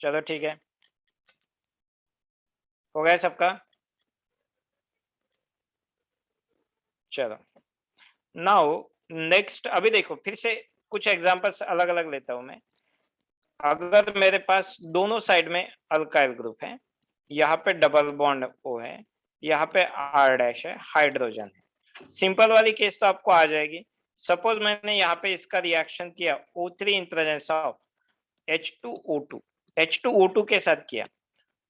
चलो ठीक है, हो गया सबका। चलो नाउ नेक्स्ट, अभी देखो फिर से कुछ एग्जांपल्स अलग अलग लेता हूं मैं। अगर मेरे पास दोनों साइड में अल्काइल ग्रुप है, यहाँ पे डबल बॉन्ड O है, यहाँ पे R' है, हाइड्रोजन है, सिंपल वाली केस तो आपको आ जाएगी। सपोज मैंने यहाँ पे इसका रिएक्शन किया O3 in presence of H2O2, H2O2 के साथ किया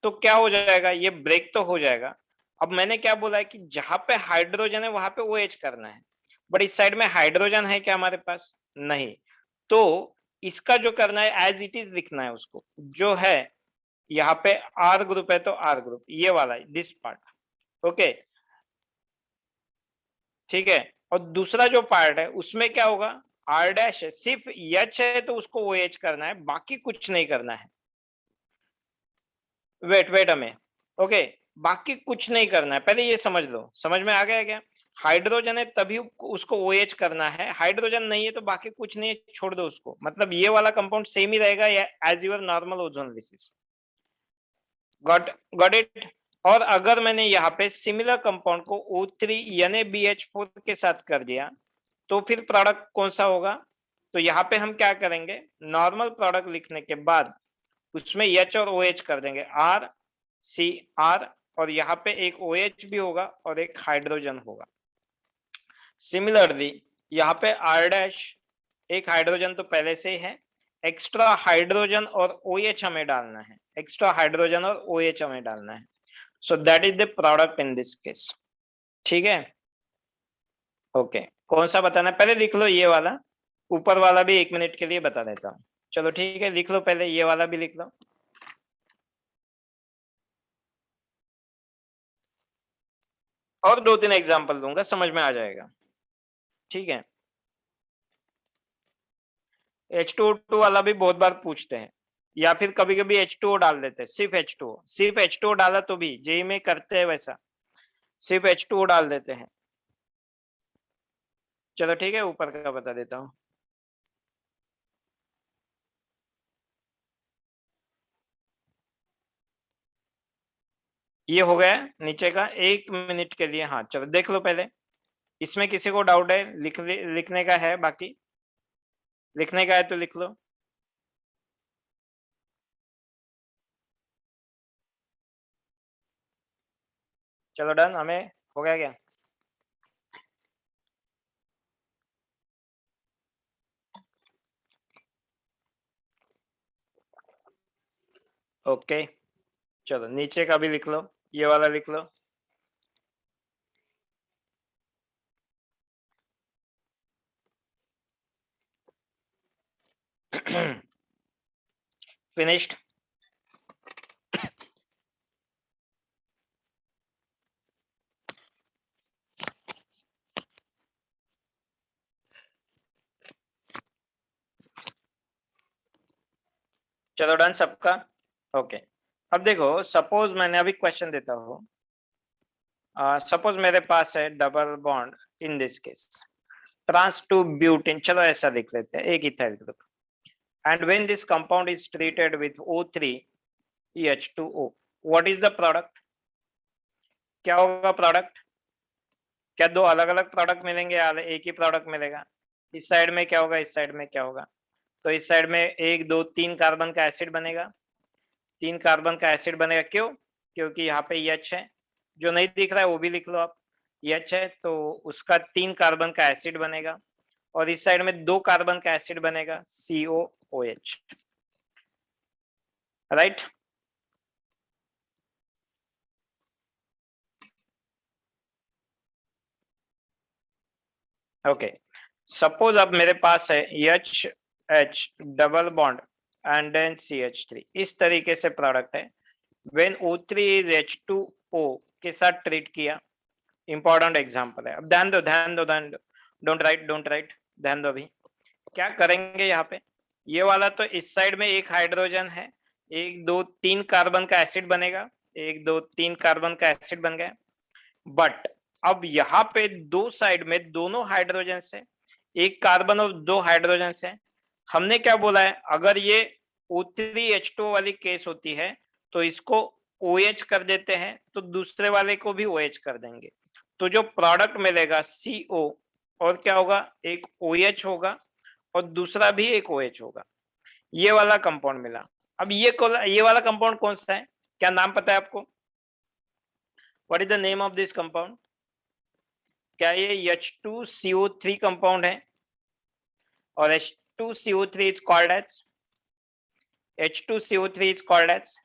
तो क्या हो जाएगा, ये ब्रेक तो हो जाएगा। अब मैंने क्या बोला है कि जहां पे हाइड्रोजन है वहां पे OH करना है, बट इस साइड में हाइड्रोजन है क्या हमारे पास, नहीं, तो इसका जो करना है एज इट इज लिखना है उसको, जो है यहाँ पे R ग्रुप है तो R ग्रुप, ये वाला दिस पार्ट, ओके ठीक है। और दूसरा जो पार्ट है उसमें क्या होगा, R' है, सिर्फ H है तो उसको OH करना है, बाकी कुछ नहीं करना है। वेट हमें, ओके, बाकी कुछ नहीं करना है, पहले ये समझ लो, समझ में आ गया क्या। हाइड्रोजन है तभी उसको OH करना है, हाइड्रोजन नहीं है तो बाकी कुछ नहीं है, छोड़ दो उसको, मतलब ये वाला कंपाउंड सेम ही रहेगा as your normal ozonolysis. Got it. और अगर मैंने यहाँ पे सिमिलर कंपाउंड को O3 यानी BH4 के साथ कर दिया तो फिर प्रोडक्ट कौन सा होगा, तो यहाँ पे हम क्या करेंगे, नॉर्मल प्रोडक्ट लिखने के बाद उसमें H और OH कर देंगे, RCR, और यहाँ पे एक OH भी होगा और एक हाइड्रोजन होगा। सिमिलरली यहाँ पे R' एक हाइड्रोजन तो पहले से ही है, एक्स्ट्रा हाइड्रोजन और OH हमें डालना है, एक्स्ट्रा हाइड्रोजन और OH हमें डालना है, सो that is the product in this case. ठीक है, ओके, कौन सा बताना है पहले लिख लो, ये वाला, ऊपर वाला भी 1 मिनट के लिए बता देता हूँ। चलो ठीक है, लिख लो पहले, ये वाला भी लिख लो। और 2-3 एग्जांपल दूंगा, समझ में आ जाएगा। ठीक है, H2O2 वाला भी बहुत बार पूछते हैं, या फिर कभी कभी H2O डाल देते हैं, सिर्फ H2O, सिर्फ H2O डाला तो भी जेई में करते हैं वैसा, सिर्फ H2O डाल देते हैं। चलो ठीक है, ऊपर का बता देता हूँ। ये हो गया नीचे का, 1 मिनट के लिए, हाँ चलो देख लो पहले, इसमें किसी को डाउट है, लिखने का है, बाकी लिखने का है तो लिख लो। चलो डन, हमें हो गया क्या। ओके, चलो नीचे का भी लिख लो, ये वाला लिख लो। फिनिश्ड। चलो डन सबका, ओके। अब देखो, सपोज मैंने अभी क्वेश्चन देता हूँ, सपोज मेरे पास है double bond in this case trans two butane, चलो ऐसा लिख लेते हैं, एक ethyl group, and when this compound is treated with O3 H2O, what is the product, क्या होगा प्रोडक्ट, क्या दो अलग अलग प्रोडक्ट मिलेंगे या एक ही प्रोडक्ट मिलेगा, इस साइड में क्या होगा, इस साइड में क्या होगा, तो इस साइड में 1 2 3 कार्बन का एसिड बनेगा, 3 कार्बन का एसिड बनेगा, क्यों, क्योंकि यहाँ पे H है, जो नहीं दिख रहा है वो भी लिख लो आप, H है तो उसका 3 कार्बन का एसिड बनेगा, और इस साइड में 2 कार्बन का एसिड बनेगा, COOH, राइट। ओके, सपोज अब मेरे पास है H H double bond and then CH3, इस तरीके से प्रोडक्ट है। व्हेन O3 इज H2O के साथ ट्रीट किया, इंपॉर्टेंट एग्जांपल है। अब ध्यान दो ध्यान दो ध्यान दो, डोंट राइट, ध्यान दो। अभी क्या करेंगे यहाँ पे, ये वाला तो इस साइड में एक हाइड्रोजन है, 1 2 3 कार्बन का एसिड बनेगा, 1 2 3 कार्बन का एसिड बन गया। बट अब यहाँ पे दो साइड में दोनों हाइड्रोजन से, एक कार्बन और 2 हाइड्रोजन से, हमने क्या बोला है, अगर ये O3H2 वाली केस होती है तो इसको OH कर देते हैं, तो दूसरे वाले को भी OH कर देंगे, तो जो प्रोडक्ट मिलेगा CO, और क्या होगा, एक OH होगा और दूसरा भी एक OH होगा। ये वाला कंपाउंड मिला। अब ये वाला कंपाउंड कौन सा है, क्या नाम पता है आपको? What is the name of this compound? क्या ये H2CO3 कंपाउंड है? और H2CO3 is called as H2CO3 is called as,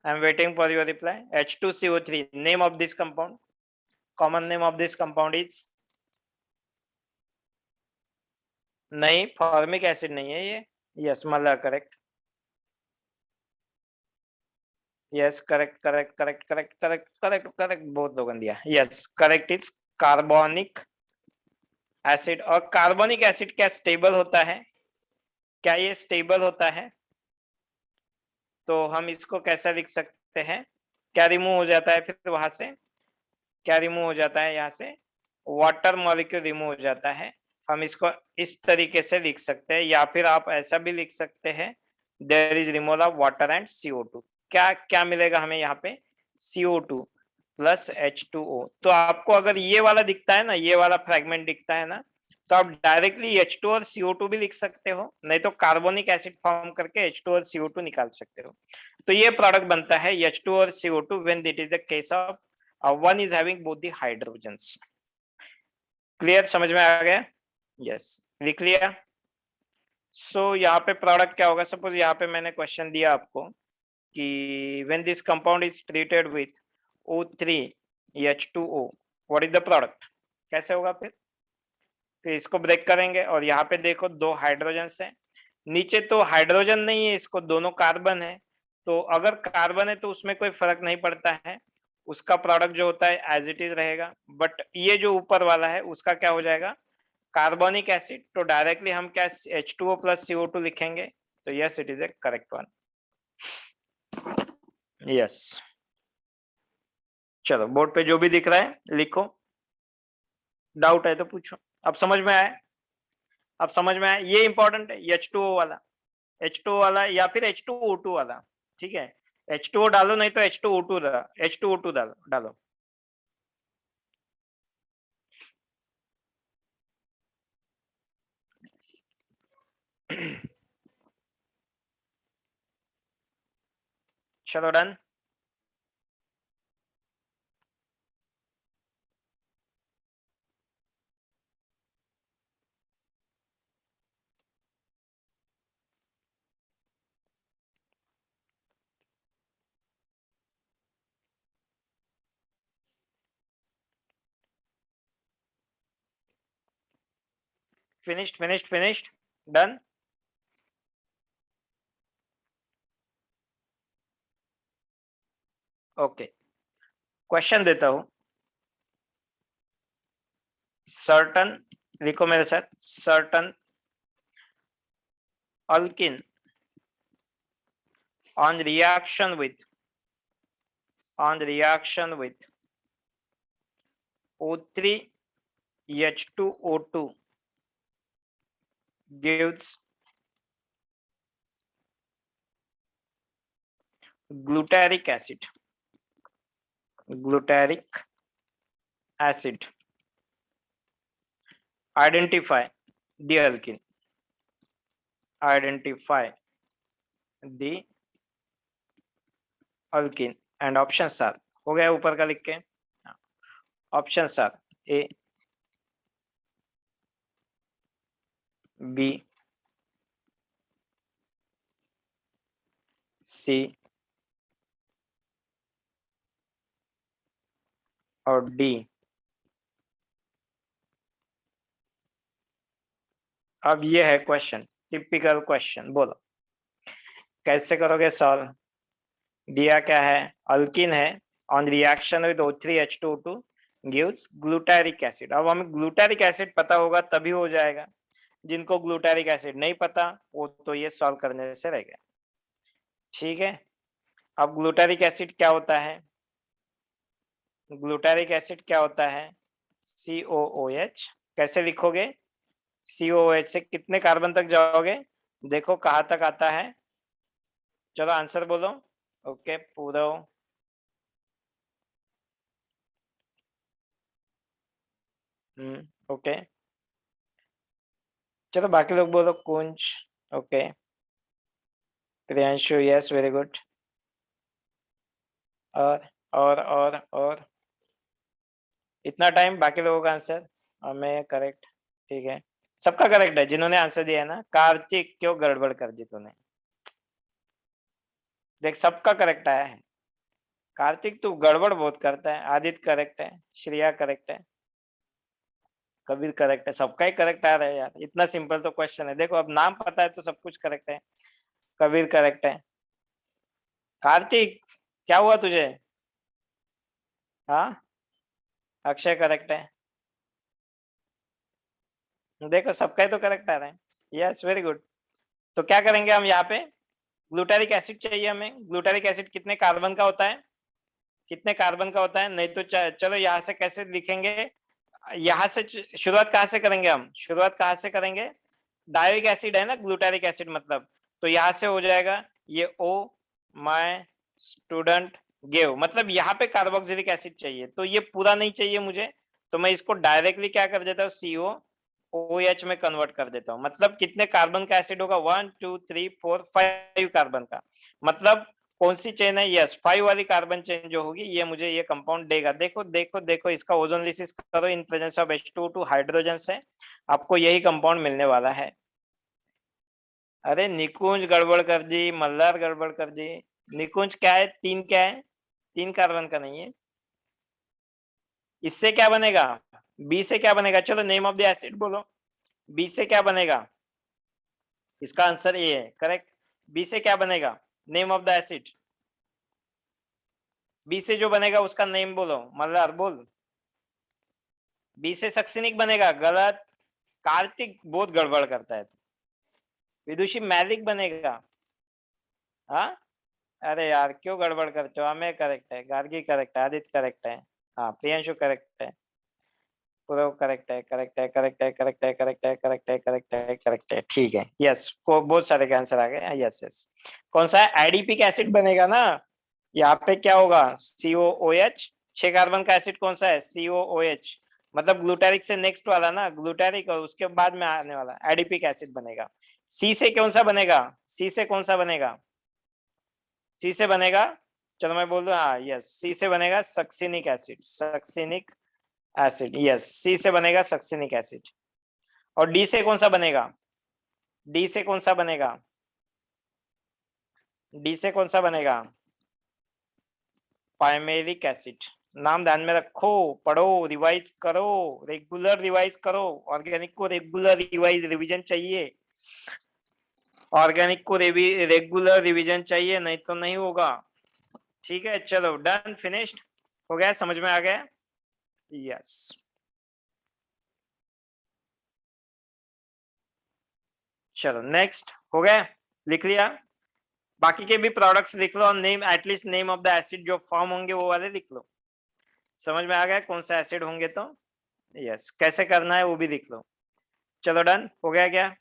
I am waiting for your reply. H2CO3, name of this compound, common name of this compound is, नहीं formic acid नहीं है ये, yes मल्ला correct, yes correct correct correct correct correct correct correct, बहुत लोगों ने दिया, yes correct is carbonic acid. और कार्बोनिक एसिड क्या स्टेबल होता है? क्या ये स्टेबल होता है? तो हम इसको कैसा लिख सकते हैं, क्या रिमूव हो जाता है फिर वहां से, क्या रिमूव हो जाता है यहाँ से, वाटर मॉलिक्यूल रिमूव हो जाता है। हम इसको इस तरीके से लिख सकते हैं, या फिर आप ऐसा भी लिख सकते हैं, there is removal of water and CO2। क्या क्या मिलेगा हमें यहाँ पे, CO2 प्लस H2O। तो आपको अगर ये वाला दिखता है ना, ये वाला फ्रेगमेंट दिखता है ना, तो आप डायरेक्टली H2 और CO2 भी लिख सकते हो, नहीं तो कार्बोनिक एसिड फॉर्म करके H2 और CO2 निकाल सकते हो। तो ये प्रोडक्ट बनता है H2 और CO2 when it is the case of one is having both the hydrogens। Clear, समझ में आ गया? यस, लिख लिया। सो यहाँ पे प्रोडक्ट क्या होगा, सपोज यहाँ पे मैंने क्वेश्चन दिया आपको कि when this compound is treated with O3H2O, what is the product, कैसे होगा फिर? तो इसको ब्रेक करेंगे और यहाँ पे देखो दो हाइड्रोजन है, नीचे तो हाइड्रोजन नहीं है, इसको दोनों कार्बन है, तो अगर कार्बन है तो उसमें कोई फर्क नहीं पड़ता है, उसका प्रोडक्ट जो होता है एज इट इज रहेगा। बट ये जो ऊपर वाला है उसका क्या हो जाएगा, कार्बोनिक एसिड, तो डायरेक्टली हम क्या H2O प्लस CO2 लिखेंगे, तो yes it is A correct one, yes. चलो बोर्ड पे जो भी दिख रहा है लिखो, डाउट है तो पूछो। अब समझ में आया, अब समझ में आया, ये इंपॉर्टेंट है H2O वाला, H2O वाला या फिर H2O2 वाला, ठीक है, H2O डालो नहीं तो H2O2 डालो, H2O2 डालो। चलो done. Finished done. Okay, question देता हूं, सर्टन, लिखो मेरे साथ, certain alkene on reaction with O3H2O2 gives glutaric acid, identify the alkene, and options are, हो गया ऊपर का लिख के, options are A, B, C और D। अब ये है क्वेश्चन, टिपिकल क्वेश्चन, बोलो कैसे करोगे सॉल्व। दिया क्या है, अल्किन है, on reaction with O3H2O2 gives glutaric acid. अब हमें ग्लूटारिक एसिड पता होगा तभी हो जाएगा, जिनको ग्लूटारिक एसिड नहीं पता वो तो ये सॉल्व करने से रह गया। ठीक है, अब ग्लूटारिक एसिड क्या होता है, ग्लूटारिक एसिड क्या होता है, COOH। कैसे लिखोगे, COOH से कितने कार्बन तक जाओगे, देखो कहाँ तक आता है, चलो आंसर बोलो। ओके पूरा, ओके चलो बाकी लोग बोलो, Kunj, okay, Priyanshu yes very good, और और इतना टाइम बाकी लोगों का आंसर, हमें करेक्ट, ठीक है सबका करेक्ट है जिन्होंने आंसर दिया है ना। कार्तिक क्यों गड़बड़ कर दी तूने, देख सबका करेक्ट आया है। कार्तिक तू गड़बड़ बहुत करता है, आदित्य करेक्ट है, श्रेया करेक्ट है, कबीर करेक्ट है, सबका ही करेक्ट आ रहा है यार, इतना सिंपल तो क्वेश्चन है, देखो अब नाम पता है तो सब कुछ करेक्ट है। कबीर करेक्ट है, कार्तिक क्या हुआ तुझे, हाँ अक्षय करेक्ट है, देखो सबका ही तो करेक्ट आ रहा है, यस वेरी गुड। तो क्या करेंगे हम यहाँ पे, ग्लूटारिक एसिड चाहिए हमें, ग्लूटारिक एसिड कितने कार्बन का होता है, कितने कार्बन का होता है, नहीं तो चलो यहाँ से कैसे लिखेंगे, यहाँ से शुरुआत कहाँ से करेंगे हम, शुरुआत कहाँ से करेंगे, डायोइक एसिड है ना ग्लूटारिक एसिड मतलब, तो यहाँ से हो जाएगा ये O माय स्टूडेंट गेव, मतलब यहाँ पे कार्बोक्सिलिक एसिड चाहिए, तो ये पूरा नहीं चाहिए मुझे, तो मैं इसको डायरेक्टली क्या कर देता हूँ, COOH में कन्वर्ट कर देता हूँ। मतलब कितने कार्बन का एसिड होगा, 1 2 3 4 5 कार्बन का, मतलब कौन सी चेन है, यस 5 वाली कार्बन चेन जो होगी ये मुझे ये कंपाउंड देगा। देखो देखो देखो इसका ओजोन लिसिस करो इन प्रेजेंस ऑफ H2O2 हाइड्रोजन से, आपको यही कंपाउंड मिलने वाला है। अरे निकुंज गड़बड़ कर दी, मल्हार गड़बड़ कर दी, निकुंज क्या है, तीन क्या है, तीन कार्बन का नहीं है। इससे क्या बनेगा, बी से क्या बनेगा, चलो नेम ऑफ द एसिड बोलो, बी से क्या बनेगा, इसका आंसर ए है करेक्ट। बी से क्या बनेगा, name of the acid, B से जो बनेगा उसका नेम बोलो, मल्हार बोल। बी से सक्सिनिक बनेगा, गलत, कार्तिक बहुत गड़बड़ करता है। विदुषी मैलिक बनेगा, हाँ अरे यार क्यों गड़बड़ करते हो, हमें करेक्ट है, गार्गी करेक्ट है, आदित्य करेक्ट है, हाँ प्रियांशु करेक्ट है, पूरा करेक्ट है, करेक्ट है, करेक्ट है, करेक्ट है, करेक्ट है, करेक्ट है, करेक्ट है, करेक्ट है, ठीक है यस को बहुत सारे का आंसर आ गए, यस यस। कौन सा है, एडीपिक एसिड बनेगा ना, यहाँ पे क्या होगा, COOH, 6 कार्बन का एसिड कौन सा है, COOH, मतलब ग्लूटारिक से नेक्स्ट वाला ना, ग्लूटारिक और उसके बाद में आने वाला एडीपिक एसिड बनेगा। सी से कौन सा बनेगा, सी से कौन सा बनेगा, सी से बनेगा, चलो मैं बोल दूं, हाँ यस सी से बनेगा succinic acid, succinic acid, yes C से बनेगा सक्सिनिक एसिड। और डी से कौन सा बनेगा, डी से कौन सा बनेगा, डी से कौन सा बनेगा, पाइमेरिक एसिड। नाम ध्यान में रखो, पढ़ो, रिवाइज करो, रेगुलर रिवाइज करो, ऑर्गेनिक को रेगुलर रिवीजन चाहिए, ऑर्गेनिक को रेगुलर रिवीजन चाहिए, नहीं तो नहीं होगा। ठीक है चलो डन फिनिश्ड, हो गया, समझ में आ गया, यस। चलो नेक्स्ट हो गया, लिख लिया, बाकी के भी प्रोडक्ट्स लिख लो और name, at least name of the acid जो फॉर्म होंगे वो वाले लिख लो। समझ में आ गया कौन सा एसिड होंगे तो, यस कैसे करना है वो भी लिख लो। चलो डन हो गया क्या,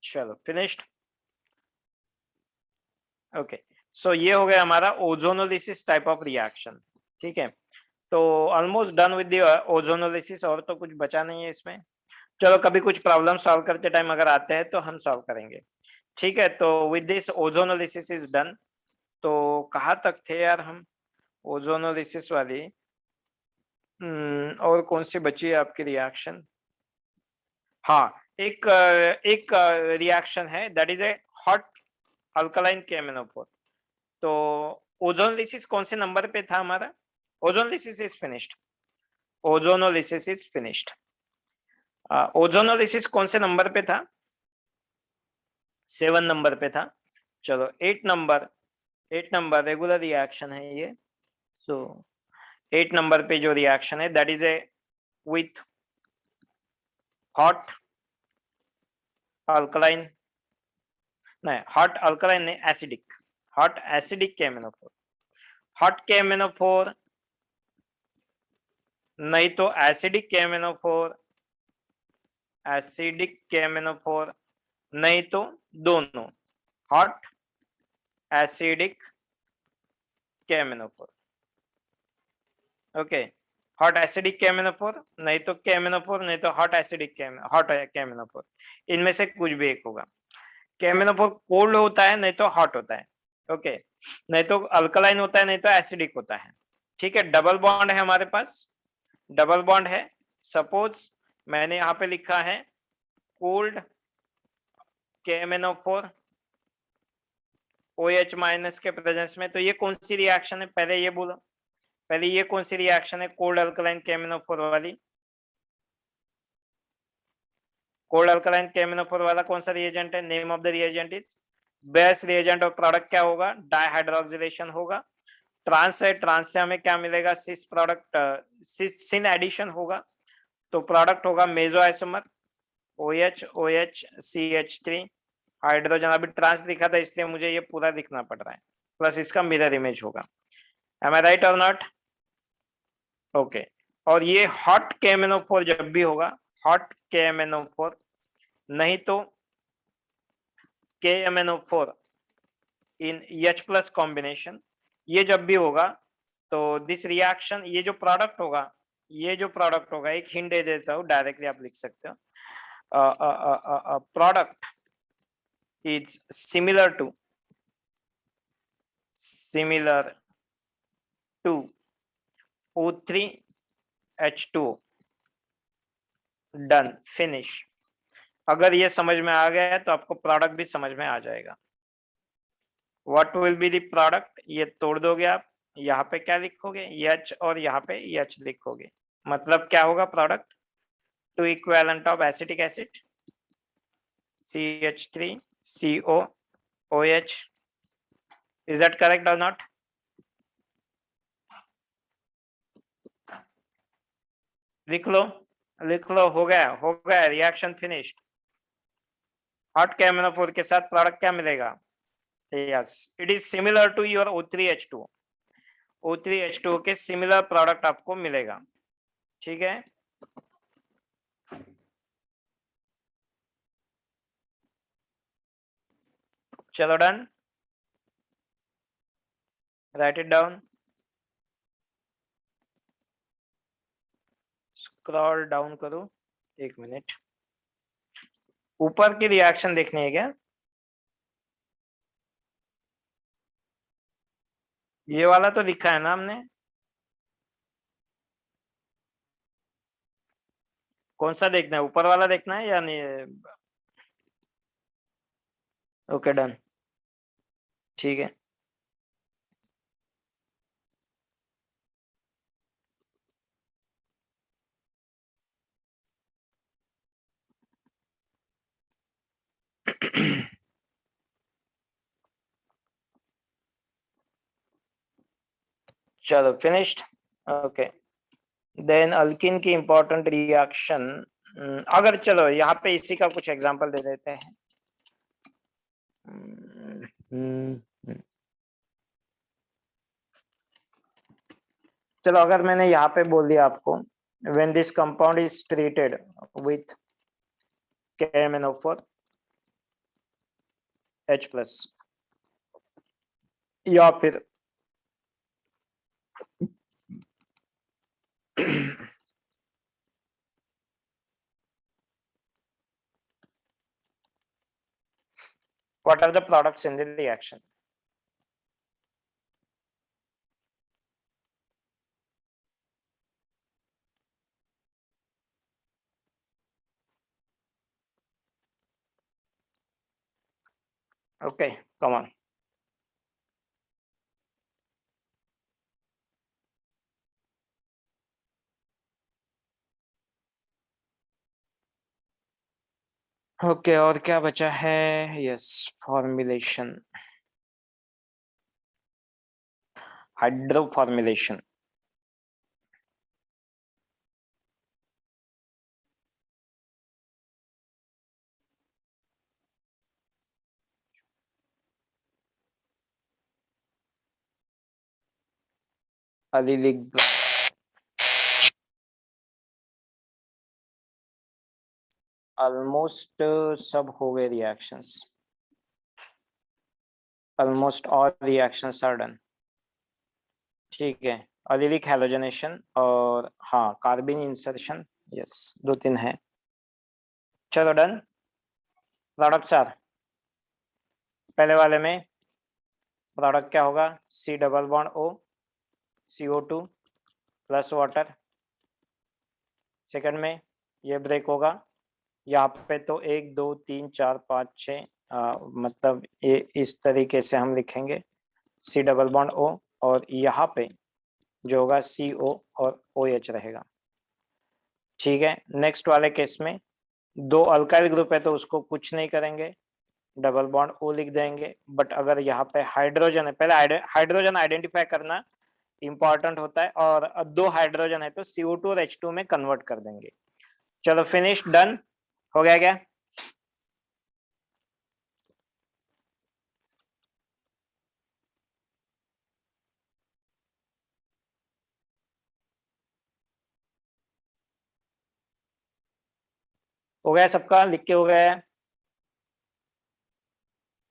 चलो फिनिश्ड, ओके। सो ये हो गया हमारा ओजोनोलिसिस टाइप ऑफ रिएक्शन, ठीक है। तो almost done with the ozonolysis, और तो कुछ बचा नहीं है इसमें। चलो कभी कुछ प्रॉब्लम सॉल्व करते टाइम अगर आते हैं तो हम सॉल्व करेंगे, ठीक है। तो with this ozonolysis is done. तो कहाँ तक थे यार हम, ओजोनोलिसिस वाली, और कौन सी बची है आपकी रिएक्शन, हाँ एक रिएक्शन है that is a hot alkaline KMnO4, तो ओजोनोलिसिस कौन से नंबर पे था हमारा? Ozonolysis is finished, ozonolysis is finished. Ozonolysis कौन से नंबर पे था? 7 नंबर पे था। चलो 8 नंबर, 8 नंबर रेगुलर रिएक्शन है ये। सो 8 नंबर पे जो रिएक्शन है that is a with hot alkaline, नहीं हॉट अल्कलाइन नहीं, acidic, hot acidic KMnO4। Hot KMnO4 नहीं तो एसिडिक KMnO4, एसिडिक KMnO4 नहीं तो दोनों, hot acidic KMnO4। Okay, hot acidic KMnO4 नहीं तो KMnO4 नहीं तो हॉट एसिडिक हॉट KMnO4, इनमें से कुछ भी एक होगा। KMnO4 कोल्ड होता है नहीं तो हॉट होता है, ओके, नहीं तो अल्कलाइन होता है नहीं तो एसिडिक होता है। ठीक है, डबल बॉन्ड है हमारे पास, डबल बॉन्ड है। सपोज मैंने यहाँ पे लिखा है कोल्ड KMnO4 OH माइनस के प्रेजेंस में, तो ये कौन सी रिएक्शन है पहले ये बोलो, पहले ये कौन सी रिएक्शन है कोल्ड अल्कलाइन KMnO4 वाली? कोल्ड अल्कलाइन KMnO4 वाला कौन सा रिएजेंट है? Name of the reagent is, best reagent और प्रोडक्ट क्या होगा? डाइहाइड्रोक्सिलेशन होगा। ट्रांस है, ट्रांस से हमें क्या मिलेगा? सिस प्रोडक्ट, सिन एडिशन होगा, तो प्रोडक्ट होगा मेसोआइसोमर OH OH CH3 हाइड्रोजन। अभी ट्रांस लिखा था इसलिए मुझे ये पूरा दिखना पड़ रहा है, प्लस इसका मिरर इमेज होगा। एम आई राइट और नॉट? ओके, और ये हॉट KMnO4 जब भी होगा, हॉट KMnO4 नहीं तो KMnO4 इन H+ कॉम्बिनेशन, ये जब भी होगा तो दिस रिएक्शन, ये जो प्रोडक्ट होगा, ये जो प्रोडक्ट होगा, एक हिंट दे देता हूँ, डायरेक्टली आप लिख सकते हो, product is similar to O3H2O, done, finish. अगर ये समझ में आ गया है तो आपको प्रोडक्ट भी समझ में आ जाएगा। What will be the product, ये तोड़ दोगे आप, यहाँ पे क्या लिखोगे? H और यहाँ पे H लिखोगे, मतलब क्या होगा product? Two equivalent of acetic acid CH3COOH। Is that correct और नॉट? लिख लो, लिख लो, हो गया, रिएक्शन फिनिश्ड। हॉट KMnO4 के साथ प्रोडक्ट क्या मिलेगा? Yes, it is similar to your O3H2O, O3H2O के सिमिलर प्रोडक्ट आपको मिलेगा। ठीक है, चलो done, right it down, scroll down करो, 1 मिनट। ऊपर की रिएक्शन देखनी है क्या? ये वाला तो लिखा है ना हमने, कौन सा देखना है? ऊपर वाला देखना है या नहीं? ओके डन, ठीक है। चलो फिनिश्ड, ओके। देन अल्किन की इंपॉर्टेंट रिएक्शन, अगर चलो यहाँ पे इसी का कुछ एग्जांपल दे देते हैं। चलो अगर मैंने यहाँ पे बोल दिया आपको, when this compound is treated with KMnO4 H+, या फिर what are the products in the reaction? Okay, come on. Okay, और क्या बचा है? Yes, formulation, hydro formulation. Ali लिख दो। ऑलमोस्ट सब हो गए reactions, almost all reactions are done. ठीक है, अलिलिक हैलोजनेशन और हाँ कार्बिन इंसर्शन, यस, दो तीन है। चलो डन। प्रोडक्ट्स आर, पहले वाले में प्रोडक्ट क्या होगा? C double bond O, CO2 plus water. Second में ये ब्रेक होगा, यहाँ पे तो 1 2 3 4 5 6, मतलब ये इस तरीके से हम लिखेंगे, सी डबल बॉन्ड ओ, और यहाँ पे जो होगा CO और OH रहेगा। ठीक है, नेक्स्ट वाले केस में दो अल्काइल ग्रुप है तो उसको कुछ नहीं करेंगे, डबल बॉन्ड O लिख देंगे। बट अगर यहाँ पे हाइड्रोजन है, पहले हाइड्रोजन आइडेंटिफाई करना इंपॉर्टेंट होता है, और दो हाइड्रोजन है तो CO2 और H2 में कन्वर्ट कर देंगे। चलो फिनिश, डन हो गया क्या? हो गया सबका, लिख के हो गया है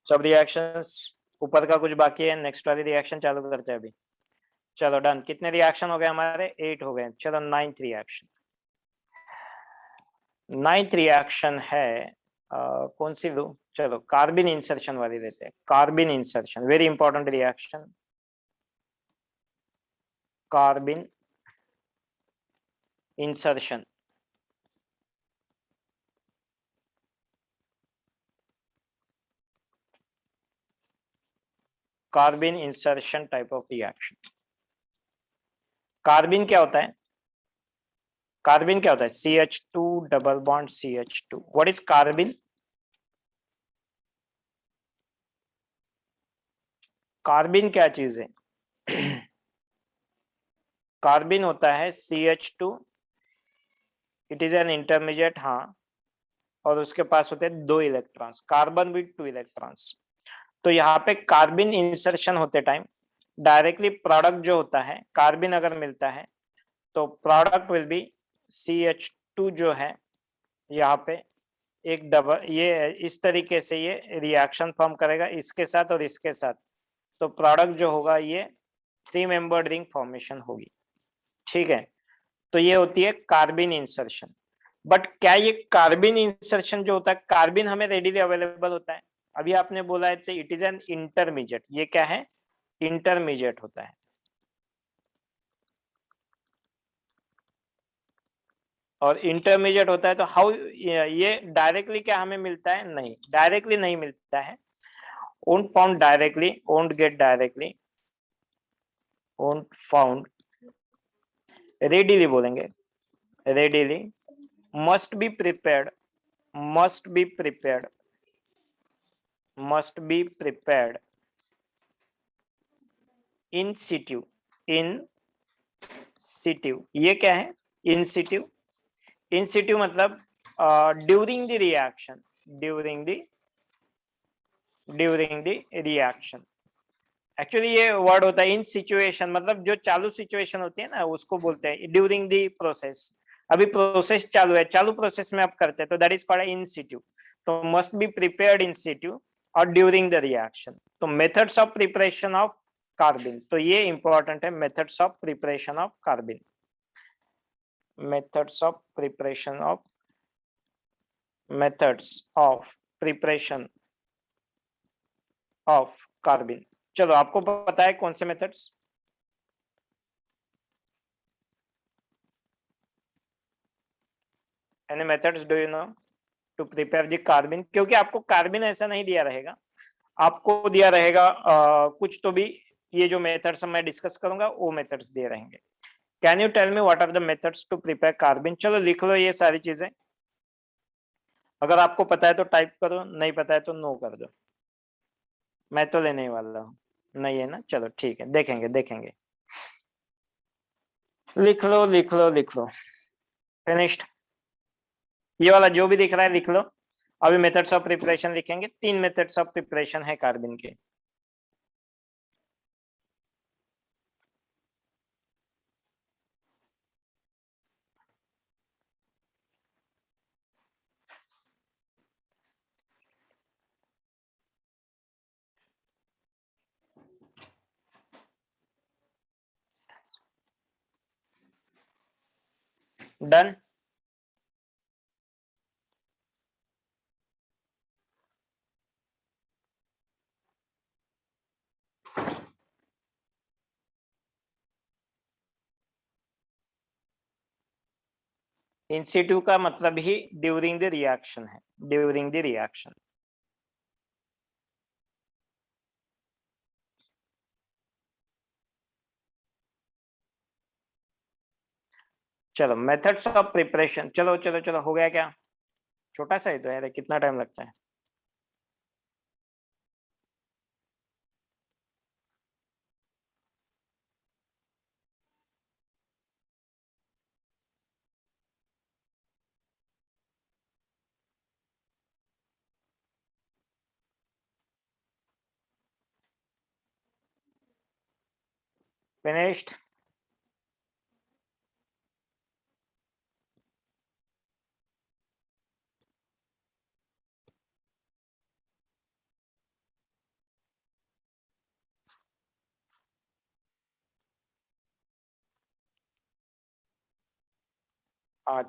सब रिएक्शंस? ऊपर का कुछ बाकी है? नेक्स्ट वाली रिएक्शन चालू करते हैं अभी। चलो डन। कितने रिएक्शन हो गए हमारे? 8 हो गए। चलो नाइन्थ रिएक्शन, नाइन्थ रिएक्शन है कौन सी लू? चलो कार्बिन इंसर्शन वाली लेते हैं। Carbene insertion very important reaction, carbene insertion. Carbene insertion type of reaction. Carbene क्या होता है? कार्बिन क्या होता है? CH2 double bond CH2। What is carbene? Carbene क्या चीज है? कार्बिन होता है CH2, it is an intermediate, हाँ, और उसके पास होते हैं 2 इलेक्ट्रॉन्स, कार्बन विद 2 इलेक्ट्रॉन्स। तो यहाँ पे कार्बिन इंसर्शन होते टाइम डायरेक्टली प्रोडक्ट जो होता है, कार्बिन अगर मिलता है तो प्रोडक्ट विल बी CH2 जो है यहाँ पे एक डबल, ये इस तरीके से ये रिएक्शन फॉर्म करेगा इसके साथ और इसके साथ, तो प्रोडक्ट जो होगा ये 3 मेंबर्ड रिंग फॉर्मेशन होगी। ठीक है, तो ये होती है कार्बिन इंसर्शन। बट क्या ये कार्बिन इंसर्शन जो होता है, कार्बिन हमें रेडीली अवेलेबल होता है? अभी आपने बोला है तो इट इज एन इंटरमीडिएट, ये क्या है? इंटरमीडिएट होता है। और इंटरमीडिएट होता है तो हाउ ये डायरेक्टली क्या हमें मिलता है? नहीं, डायरेक्टली नहीं मिलता है। won't found directly, won't get directly, won't found readily बोलेंगे, readily, must be prepared, must be prepared, must be prepared in situ, in situ। ये क्या है? in situ, in situ मतलब during the reaction, during the reaction। Actually ये word होता है इन situation, मतलब जो चालू सिचुएशन होती है ना उसको बोलते हैं ड्यूरिंग दी प्रोसेस। अभी प्रोसेस चालू है, चालू प्रोसेस में आप करते हैं तो that is called in situ. तो must be prepared in situ और ड्यूरिंग द रिएक्शन। तो methods of preparation of carbene, तो ये इंपॉर्टेंट है, methods of preparation of carbene, methods of preparation of, methods of preparation of carbene. चलो आपको पता है कौन से methods? Any methods do you know to prepare the कार्बिन? क्योंकि आपको कार्बिन ऐसा नहीं दिया रहेगा, आपको दिया रहेगा कुछ तो भी, ये जो मेथड्स मैं डिस्कस करूंगा वो मेथड्स दिए रहेंगे। Can you tell me what are the methods to prepare carbene? चलो लिख लो ये सारी चीजें। अगर आपको पता है तो टाइप करो, नहीं पता है तो नो कर दो। मैं तो लेने ही वाला हूँ। नहीं है ना, चलो ठीक है, देखेंगे देखेंगे। लिख लो लिख लो लिख लो। फिनिश्ड। ये वाला जो भी दिख रहा है लिख लो। अभी मेथड्स ऑफ प्रिपरेशन लिखेंगे, 3 मेथड्स ऑफ प्रिपरेशन है कार्बन के। डन। इन situ का मतलब ही ड्यूरिंग द रिएक्शन है, ड्यूरिंग द रिएक्शन। चलो मेथड्स ऑफ प्रिपरेशन, चलो चलो चलो, हो गया क्या? छोटा सा ही तो है, कितना टाइम लगता है? फिनिश्ड।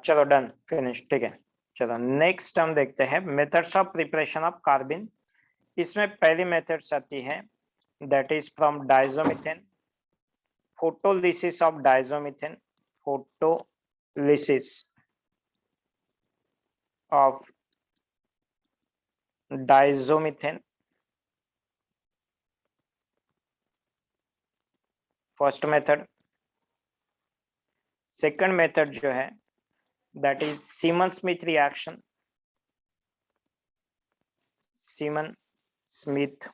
चलो डन, फिनिश, ठीक है। चलो नेक्स्ट हम देखते हैं methods of preparation of carbon. इसमें पहली मेथड्स आती है, that is from diazomethane, photolysis of diazomethane, photolysis of diazomethane, first method. Second method जो है that is Simmons Smith reaction, Simmons Smith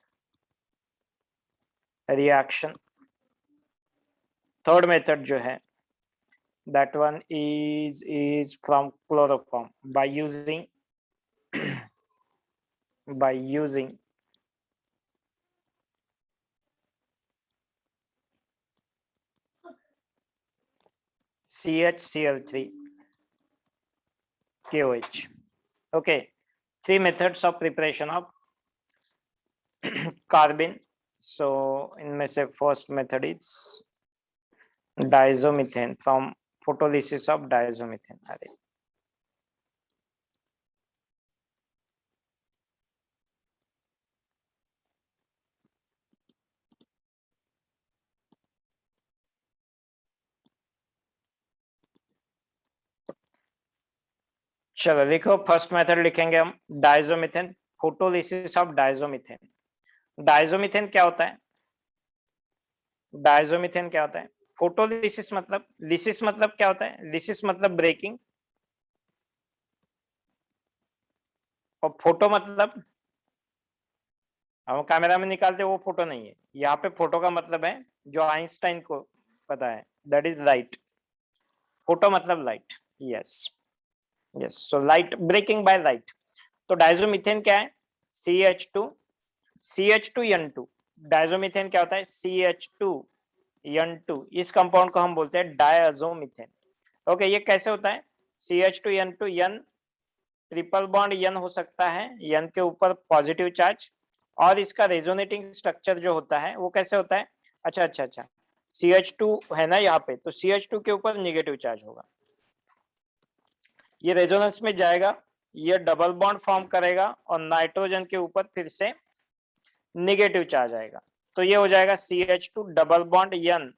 reaction. Third method जो है that one is from chloroform by using by using CHCl3 KOH. Okay, 3 methods of preparation of carbon. So इनमें से first method is diazomethane, from photolysis of diazomethane. अरे चलो लिखो, first method लिखेंगे हम डाइजोमीथेन, photolysis of डाइजोमीथेन। डाइजोमीथेन क्या होता है? डाइजोमीथेन क्या होता है? फोटोलिसिस मतलब, लिसिस मतलब क्या होता है? लिसिस मतलब ब्रेकिंग, और फोटो मतलब हम कैमरा में निकालते वो फोटो नहीं है। यहाँ पे फोटो का मतलब है जो आइंस्टाइन को पता है, दैट इज लाइट। फोटो मतलब light. Yes yes, so light, breaking by light. तो डाइजोमीथेन क्या है? CH2 CH2N2। डाइजोमीथेन क्या होता है? CH2N2। इस कंपाउंड को हम बोलते हैं डायजोमीथेन। ओके, ये कैसे होता है? CH2N2, N triple bond N हो सकता है, N के ऊपर पॉजिटिव चार्ज, और इसका रेजोनेटिंग स्ट्रक्चर जो होता है वो कैसे होता है? अच्छा अच्छा अच्छा, CH2 है ना यहाँ पे, तो CH2 के ऊपर निगेटिव चार्ज होगा, ये रेजोनेंस में जाएगा, ये डबल बॉन्ड फॉर्म करेगा और नाइट्रोजन के ऊपर फिर से निगेटिव चार्ज आएगा, तो ये हो जाएगा CH2 double bond N।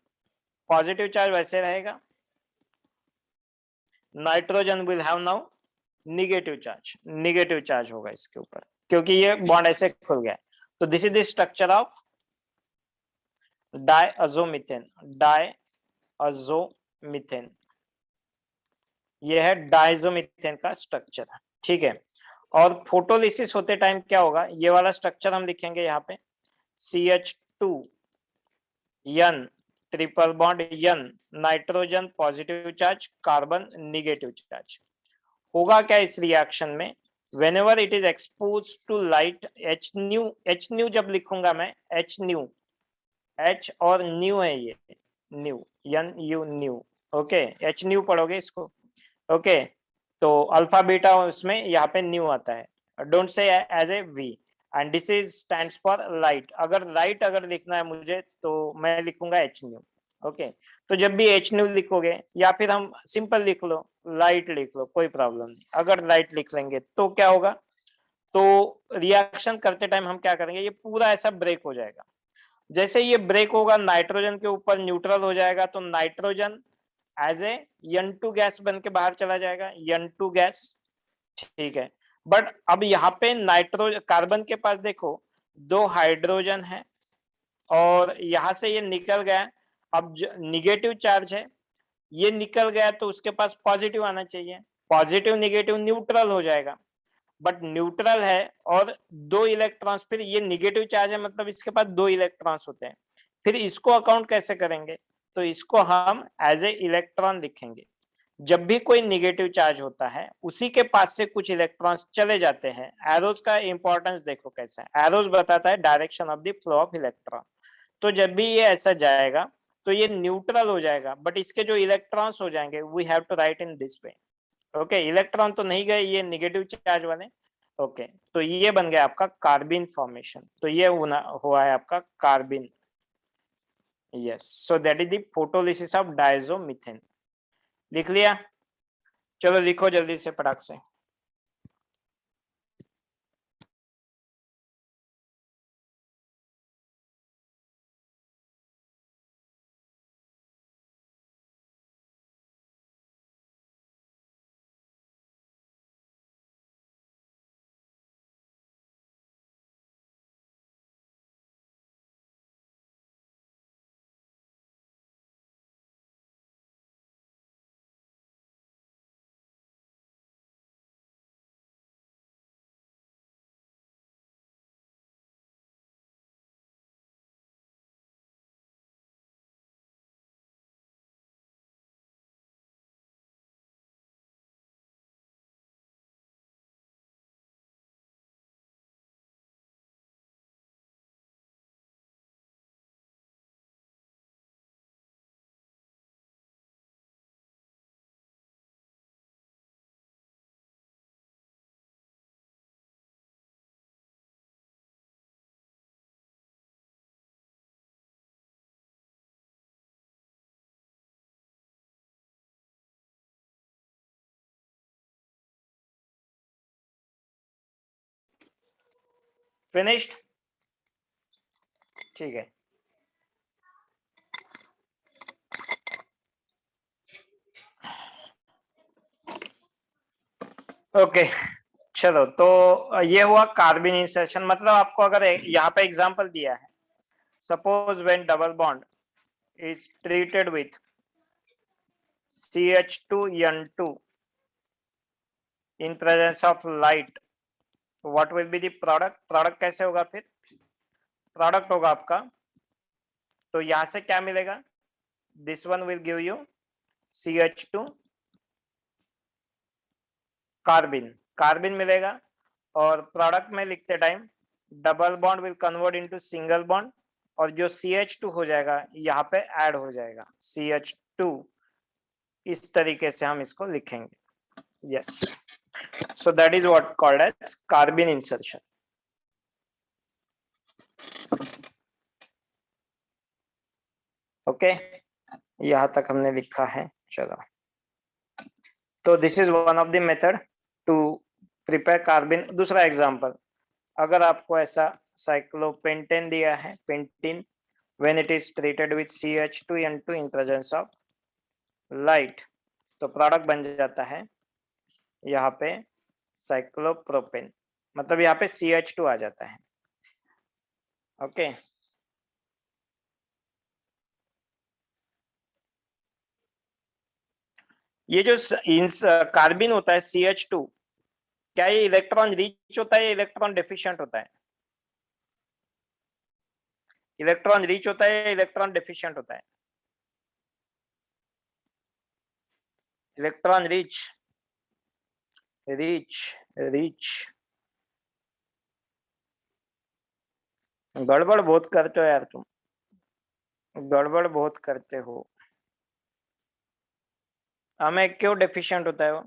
Positive charge वैसे रहेगा, nitrogen will have now negative charge होगा इसके ऊपर, क्योंकि ये बॉन्ड ऐसे खुल गया। तो this is the structure of diazomethane, diazomethane, ये है डाइजोमीथेन का स्ट्रक्चर, ठीक है। और फोटोलिसिस होते टाइम क्या होगा, ये वाला स्ट्रक्चर हम लिखेंगे यहाँ पे CH2 N triple bond N, nitrogen positive charge, carbon negative charge. होगा क्या इस रिएक्शन में, whenever it is exposed to light, H new जब लिखूंगा मैं H न्यू, H और न्यू है ये new, N U new, okay H new पढ़ोगे इसको, ओके तो अल्फा बीटा उसमें यहाँ पे न्यू आता है, don't say as a V, and this is stands for light. अगर लाइट अगर लिखना है मुझे तो मैं लिखूंगा H न्यू, ओके तो जब भी H न्यू लिखोगे या फिर हम सिंपल लिख लो लाइट लिख लो, कोई प्रॉब्लम नहीं। अगर लाइट लिख लेंगे तो क्या होगा, तो रिएक्शन करते टाइम हम क्या करेंगे, ये पूरा ऐसा ब्रेक हो जाएगा। जैसे ये ब्रेक होगा नाइट्रोजन के ऊपर न्यूट्रल हो जाएगा, तो nitrogen as a N2 gas बन के बाहर चला जाएगा, N2 गैस, ठीक है। बट अब यहाँ पे नाइट्रोजन कार्बन के पास देखो 2 हाइड्रोजन है और यहाँ से ये निकल गया, अब निगेटिव चार्ज है, ये निकल गया तो उसके पास पॉजिटिव आना चाहिए, पॉजिटिव निगेटिव न्यूट्रल हो जाएगा, बट न्यूट्रल है और 2 इलेक्ट्रॉन्स, फिर ये निगेटिव चार्ज है मतलब इसके पास 2 इलेक्ट्रॉन्स होते हैं, फिर इसको अकाउंट कैसे करेंगे, तो इसको हम एज ए इलेक्ट्रॉन लिखेंगे। जब भी कोई निगेटिव चार्ज होता है उसी के पास से कुछ इलेक्ट्रॉन्स चले जाते हैं, एरोज का इंपॉर्टेंस देखो कैसा है, एरोज बताता है direction of the flow of electron, तो जब भी ये ऐसा जाएगा तो ये न्यूट्रल हो जाएगा, बट इसके जो इलेक्ट्रॉन्स हो जाएंगे we have to write in this way, okay electron तो नहीं गए ये निगेटिव चार्ज वाले, ओके तो ये बन गया आपका कार्बिन फॉर्मेशन, तो ये हुआ है आपका carbene, yes so that is the photolysis of diazomethane. लिख लिया, चलो लिखो जल्दी से फटाक से। फिनिश्ड, ठीक है। ओके चलो तो ये हुआ कार्बिन इंसर्शन, मतलब आपको अगर यहाँ पे एग्जांपल दिया है, suppose when double bond is treated with CH2N2 in presence of light, what will be the product, product कैसे होगा, फिर प्रोडक्ट होगा आपका, तो यहां से क्या मिलेगा, this one will give you CH2 कार्बिन, कार्बिन मिलेगा, और प्रोडक्ट में लिखते time double bond will convert into single bond, और जो CH2 हो जाएगा यहाँ पे ऐड हो जाएगा CH2, इस तरीके से हम इसको लिखेंगे, yes so that is what called as carbene insertion. Okay यहाँ तक हमने लिखा है, चलो तो this is one of the method to prepare carbene. दूसरा एग्जांपल, अगर आपको ऐसा साइक्लोपेंटेन दिया है, pentene, when it is treated with CH2N2 in presence of light, तो प्रोडक्ट बन जाता है यहाँ पे साइक्लोप्रोपेन, मतलब यहाँ पे CH2 आ जाता है, ओके ये जो कार्बिन होता है CH2, क्या ये इलेक्ट्रॉन रिच होता है या इलेक्ट्रॉन डेफिशिएंट होता है? इलेक्ट्रॉन रिच होता है या इलेक्ट्रॉन डेफिशिएंट होता है? Electron rich, rich, rich. गड़बड़ बहुत करते हो यार तुम, गड़बड़ बहुत करते हो। हमें क्यों डेफिशिएंट होता है वो?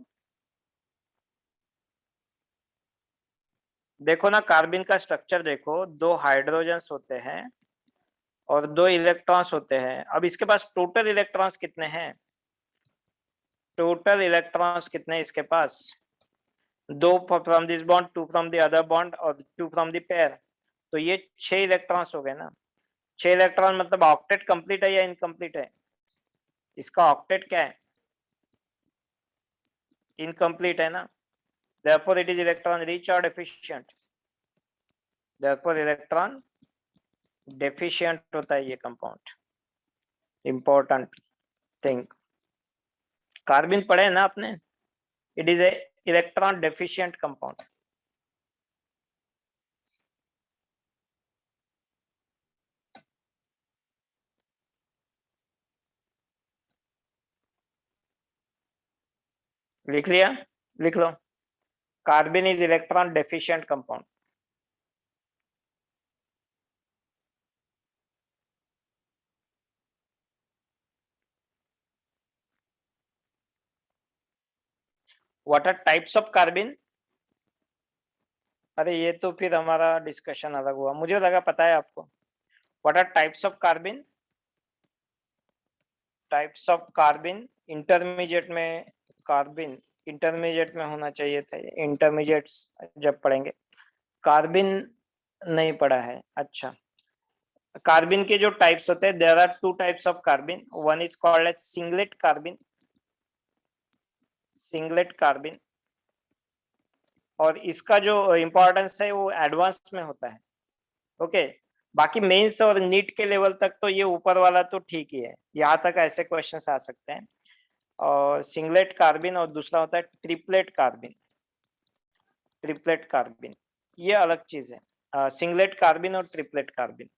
देखो ना, कार्बिन का स्ट्रक्चर देखो, 2 हाइड्रोजन्स होते हैं और 2 इलेक्ट्रॉन्स होते हैं। अब इसके पास टोटल इलेक्ट्रॉन्स कितने हैं? टोटल इलेक्ट्रॉन्स कितने इसके पास? 2 from this bond, 2 from the other bond और 2 फ्रॉम द पेयर। तो ये 6 इलेक्ट्रॉन्स हो गए ना। 6 इलेक्ट्रॉन मतलब ऑक्टेट कंप्लीट है या इनकम्प्लीट है? इसका ऑक्टेट क्या है? इनकम्प्लीट है ना। therefore it is electron rich or deficient? therefore electron deficient होता है ये कंपाउंड। इंपॉर्टेंट थिंग, कार्बिन पढ़े ना आपने, it is a electron deficient compound. लिख लिया? लिख लो, carbene is electron deficient compound. What are types of carbene? अरे ये तो फिर हमारा डिस्कशन अलग हुआ, मुझे लगा पता है आपको। What are types of carbene? Types of carbene intermediate में, कार्बिन इंटरमीडिएट में होना चाहिए था, इंटरमीडिएट्स जब पढ़ेंगे। कार्बिन नहीं पढ़ा है, अच्छा। कार्बिन के जो टाइप्स होते हैं, there are 2 types of carbene, one is called as singlet carbene, singlet carbene. और इसका जो इंपॉर्टेंस है वो एडवांस में होता है, ओके। बाकी मेंस और नीट के लेवल तक तो ये ऊपर वाला तो ठीक ही है, यहाँ तक ऐसे क्वेश्चंस आ सकते हैं। और सिंगलेट कार्बिन और दूसरा होता है ट्रिपलेट कार्बिन। ट्रिपलेट कार्बिन ये अलग चीज है, सिंगलेट कार्बिन और ट्रिपलेट कार्बिन।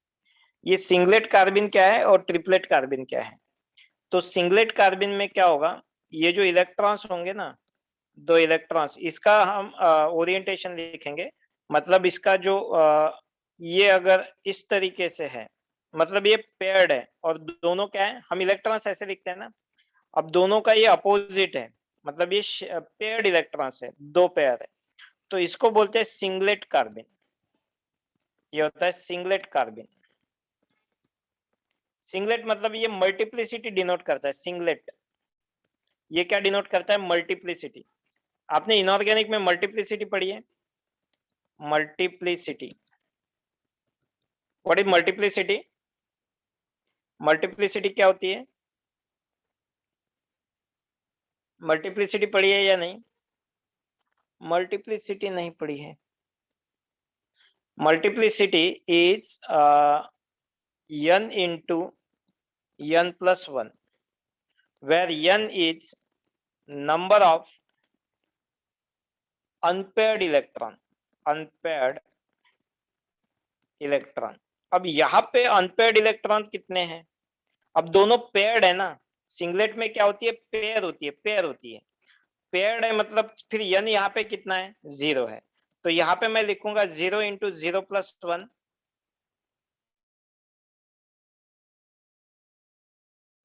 ये सिंगलेट कार्बिन क्या है और ट्रिपलेट कार्बिन क्या है? तो सिंगलेट कार्बिन में क्या होगा, ये जो इलेक्ट्रॉन्स होंगे ना, 2 इलेक्ट्रॉन्स, इसका हम ओरिएंटेशन लिखेंगे। मतलब इसका जो ये अगर इस तरीके से है, मतलब ये पेयर्ड है, और दोनों क्या है, हम इलेक्ट्रॉन्स ऐसे लिखते हैं ना। अब दोनों का ये अपोजिट है, मतलब ये पेयर्ड इलेक्ट्रॉन्स है, 2 पेयर है, तो इसको बोलते हैं सिंगलेट कार्बिन। ये होता है सिंगलेट कार्बिन। सिंगलेट मतलब ये मल्टीप्लिसिटी डिनोट करता है, सिंगलेट। ये क्या डिनोट करता है? मल्टीप्लिसिटी। आपने इनऑर्गेनिक में मल्टीप्लिसिटी पढ़ी है? Multiplicity, what is multiplicity? Multiplicity क्या होती है? मल्टीप्लिसिटी पढ़ी है या नहीं? मल्टीप्लिसिटी नहीं पढ़ी है। Multiplicity is n into n plus 1, where n is number of unpaired electron, unpaired electron. अब यहाँ पे अनपेयर्ड इलेक्ट्रॉन कितने हैं? अब दोनों पेयर्ड है ना। सिंगलेट में क्या होती है? पेयर होती है, पेयर होती है। पेयर्ड है मतलब फिर n यहाँ पे कितना है? 0 है। तो यहाँ पे मैं लिखूंगा 0 into 0 plus 1,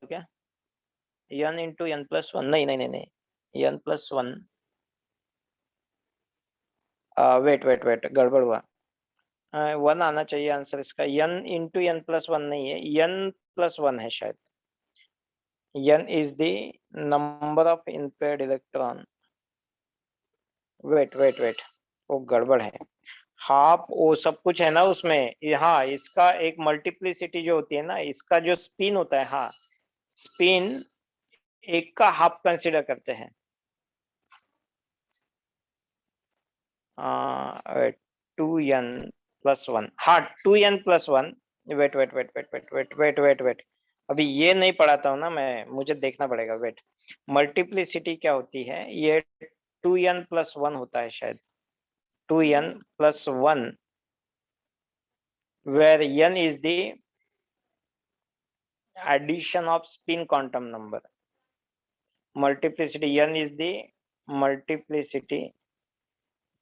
क्या n into n plus 1? नहीं नहीं नहीं नहीं, n plus 1, wait wait wait, गड़बड़ हुआ। 1 आना चाहिए आंसर इसका। n into n plus 1 नहीं है, n plus 1 है शायद। n is the number of impaired electron। Wait wait wait, वो गड़बड़ है। हाफ वो सब कुछ है ना उसमें, हाँ, इसका एक मल्टीप्लिसिटी जो होती है ना, इसका जो स्पिन होता है, हाँ, स्पिन एक का हाफ कंसिडर करते हैं। 2n+1, हाँ 2n+1। Wait wait wait wait wait wait wait wait wait, अभी ये नहीं पढ़ाता हूँ ना मैं, मुझे देखना पड़ेगा। वेट, मल्टीप्लिसिटी क्या होती है? ये 2n+1 होता है शायद। 2n plus 1 where n is the addition of spin quantum number. Multiplicity n is the multiplicity,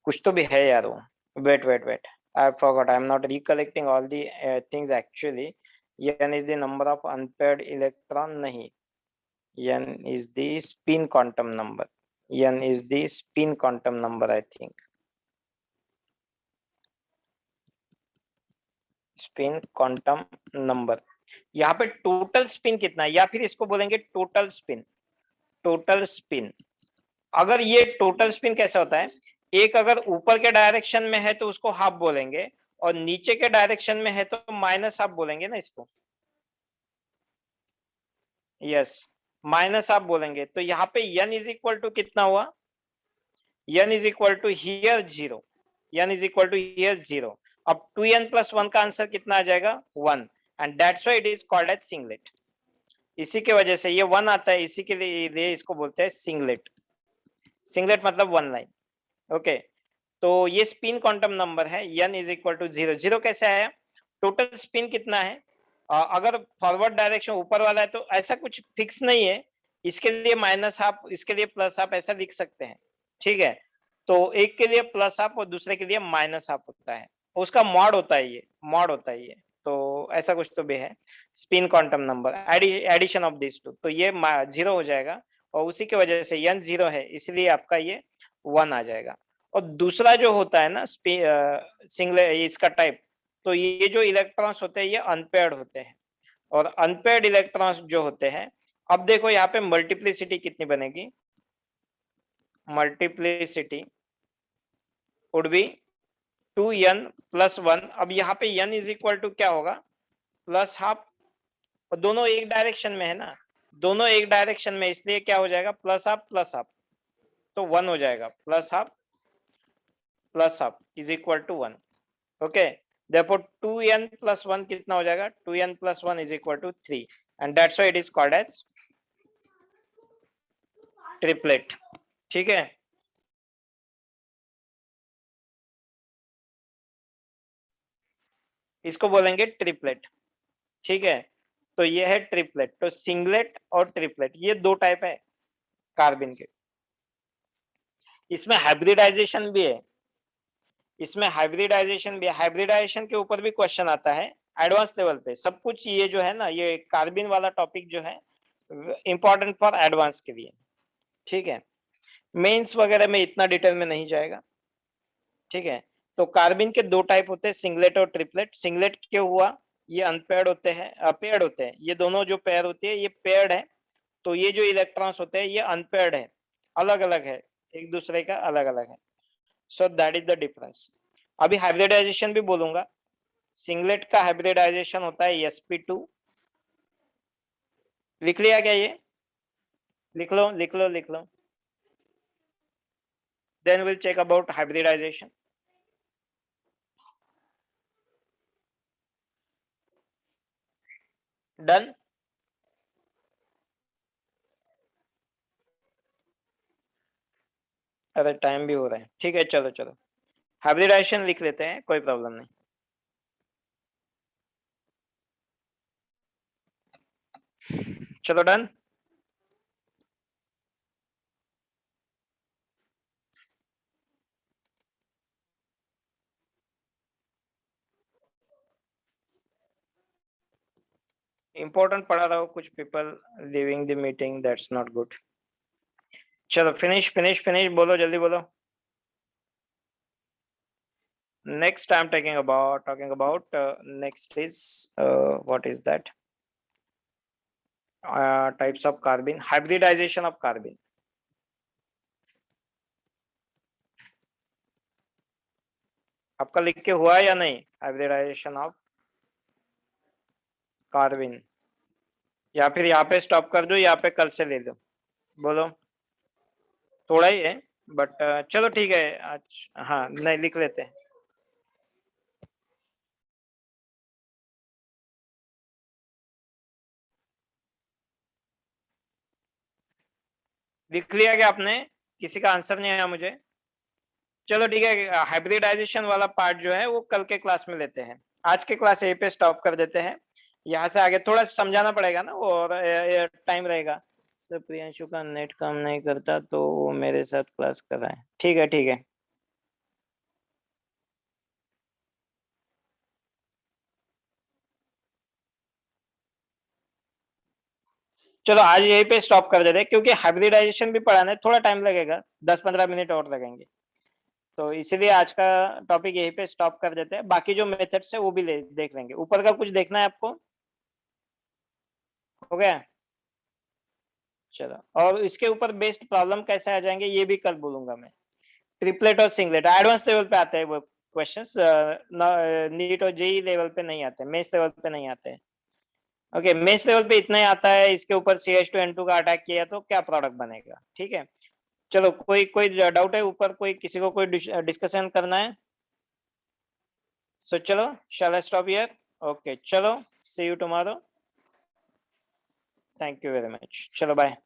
कुछ तो भी है यार वो. Wait. I forgot. I'm not recollecting all the things actually. n is the number of unpaired electron. नहीं. n is the spin quantum number. n is the spin quantum number, I think. Spin quantum number. यहाँ पे total spin कितना है, या फिर इसको बोलेंगे total spin. Total spin. अगर ये टोटल स्पिन कैसा होता है, एक अगर ऊपर के डायरेक्शन में है तो उसको हाफ बोलेंगे, और नीचे के डायरेक्शन में है तो माइनस हाफ बोलेंगे ना इसको. यस, माइनस हाफ बोलेंगे. तो यहाँ पे n इज इक्वल टू कितना हुआ, n is equal to here 0. n is equal to here 0. अब 2n प्लस 1 का आंसर कितना आ जाएगा, 1. And that's why it is called as singlet. इसी के वजह से ये 1 आता है, इसी के लिए इसको बोलते हैं सिंगलेट. सिंगलेट मतलब 1 लाइन. ओके, तो ये स्पिन क्वांटम नंबर है. n is equal to 0. 0 कैसे आया, टोटल स्पिन कितना है. अगर फॉरवर्ड डायरेक्शन ऊपर वाला है तो ऐसा कुछ फिक्स नहीं है, इसके लिए माइनस हाफ, इसके लिए प्लस हाफ, ऐसा लिख सकते हैं. ठीक है, तो एक के लिए प्लस हाफ और दूसरे के लिए माइनस हाफ होता है, उसका मॉड होता है ये, मॉड होता है ये. तो ऐसा कुछ तो भी है spin quantum number, addition of this two. तो ये 0 हो जाएगा, और उसी की वजह से n 0 है, इसलिए आपका ये 1 आ जाएगा. और दूसरा जो होता है ना सिंगल, इसका टाइप, तो ये जो इलेक्ट्रॉन्स होते हैं ये अनपेयर्ड होते हैं. और अनपेयर्ड इलेक्ट्रॉन्स जो होते हैं, अब देखो यहाँ पे मल्टीप्लिसिटी कितनी बनेगी. Multiplicity would be 2n plus 1. अब यहाँ पे n इज इक्वल टू क्या होगा, प्लस हाफ. और दोनों एक डायरेक्शन में है ना, दोनों एक डायरेक्शन में, इसलिए क्या हो जाएगा, प्लस हाफ, तो 1 हो जाएगा. Plus half is equal to 1. Okay, therefore 2n plus 1 कितना हो जाएगा, 2n plus 1 is equal to 3, and that's why it is called as triplet. ठीक है, इसको बोलेंगे ट्रिपलेट. ठीक है, तो ये है ट्रिपलेट. तो सिंगलेट और ट्रिपलेट ये दो टाइप है कार्बिन के. इसमें हाइब्रिडाइजेशन भी है, हाइब्रिडाइजेशन के ऊपर भी क्वेश्चन आता है एडवांस लेवल पे. सब कुछ ये जो है ना, ये कार्बिन वाला टॉपिक जो है इंपॉर्टेंट फॉर एडवांस के लिए. ठीक है, मेंस वगैरह में इतना डिटेल में नहीं जाएगा. ठीक है, तो कार्बिन के दो टाइप होते हैं, सिंगलेट और ट्रिपलेट. सिंगलेट क्यों हुआ, ये अनपेयर्ड होते हैं, पेयर्ड होते हैं. ये दोनों जो पेयर होती है ये पेयर्ड है, तो ये जो इलेक्ट्रॉन्स होते हैं ये अनपेयर्ड है, अलग अलग है, एक दूसरे का अलग अलग है. सो दैट इज द डिफरेंस. अभी हाइब्रिडाइजेशन भी बोलूंगा. सिंगलेट का हाइब्रिडाइजेशन होता है sp2. लिख लिया क्या ये, लिख लो. Then we'll check about hybridization. Done. अरे टाइम भी हो रहा है. ठीक है, चलो हाइब्रिडाइजेशन लिख लेते हैं, कोई प्रॉब्लम नहीं. चलो डन. इंपॉर्टेंट पढ़ा रहा हो, कुछ people living the meeting, that's not good. चलो फिनिश बोलो, जल्दी बोलो. Next I'm talking about next is what is that, types of carbon, hybridization of carbon. आपका लिख के हुआ या नहीं, हाइब्रिडाइजेशन ऑफ कार्बन, या फिर यहाँ पे स्टॉप कर दो, यहाँ पे कल से ले लो. बोलो, थोड़ा ही है बट चलो ठीक है आज. हाँ नहीं, लिख लेते हैं. लिख लिया क्या आपने, किसी का आंसर नहीं आया मुझे. चलो ठीक है, हाइब्रिडाइजेशन वाला पार्ट जो है वो कल के क्लास में लेते हैं। आज के क्लास यहीं पे स्टॉप कर देते हैं। यहाँ से आगे थोड़ा समझाना पड़ेगा ना, और टाइम रहेगा। तो प्रियांशु का नेट काम नहीं करता तो वो मेरे साथ क्लास कर रहा है। ठीक है ठीक है। चलो आज यहीं पे स्टॉप कर देते हैं, क्योंकि हाइब्रिडाइजेशन भी पढ़ाना है, थोड़ा टाइम लगेगा, 10-15 मिनट और लगेंगे। तो इसीलिए आज का टॉपिक यहीं पे स्टॉप कर देते हैं। बाकी जो मेथड्स है वो भी देख लेंगे। ऊपर का कुछ देखना है आपको? हो गया? चलो, और इसके ऊपर बेस्ड प्रॉब्लम कैसे आ जाएंगे ये भी कल बोलूंगा मैं। ट्रिपलेट और सिंगलेट एडवांस लेवल पे आते हैं वो क्वेश्चंस, नीट और जेई लेवल पे नहीं आते, मेंस लेवल पे नहीं आते। ओके, मेंस लेवल पे इतना ही आता है। इसके ऊपर CH2N2 का अटैक किया तो क्या प्रोडक्ट बनेगा। ठीक है, चलो, कोई कोई डाउट है ऊपर, कोई किसी को कोई डिस्कशन करना है? सो चलो, shall I stop here? Okay चलो, see you tomorrow. Thank you very much, चलो बाय।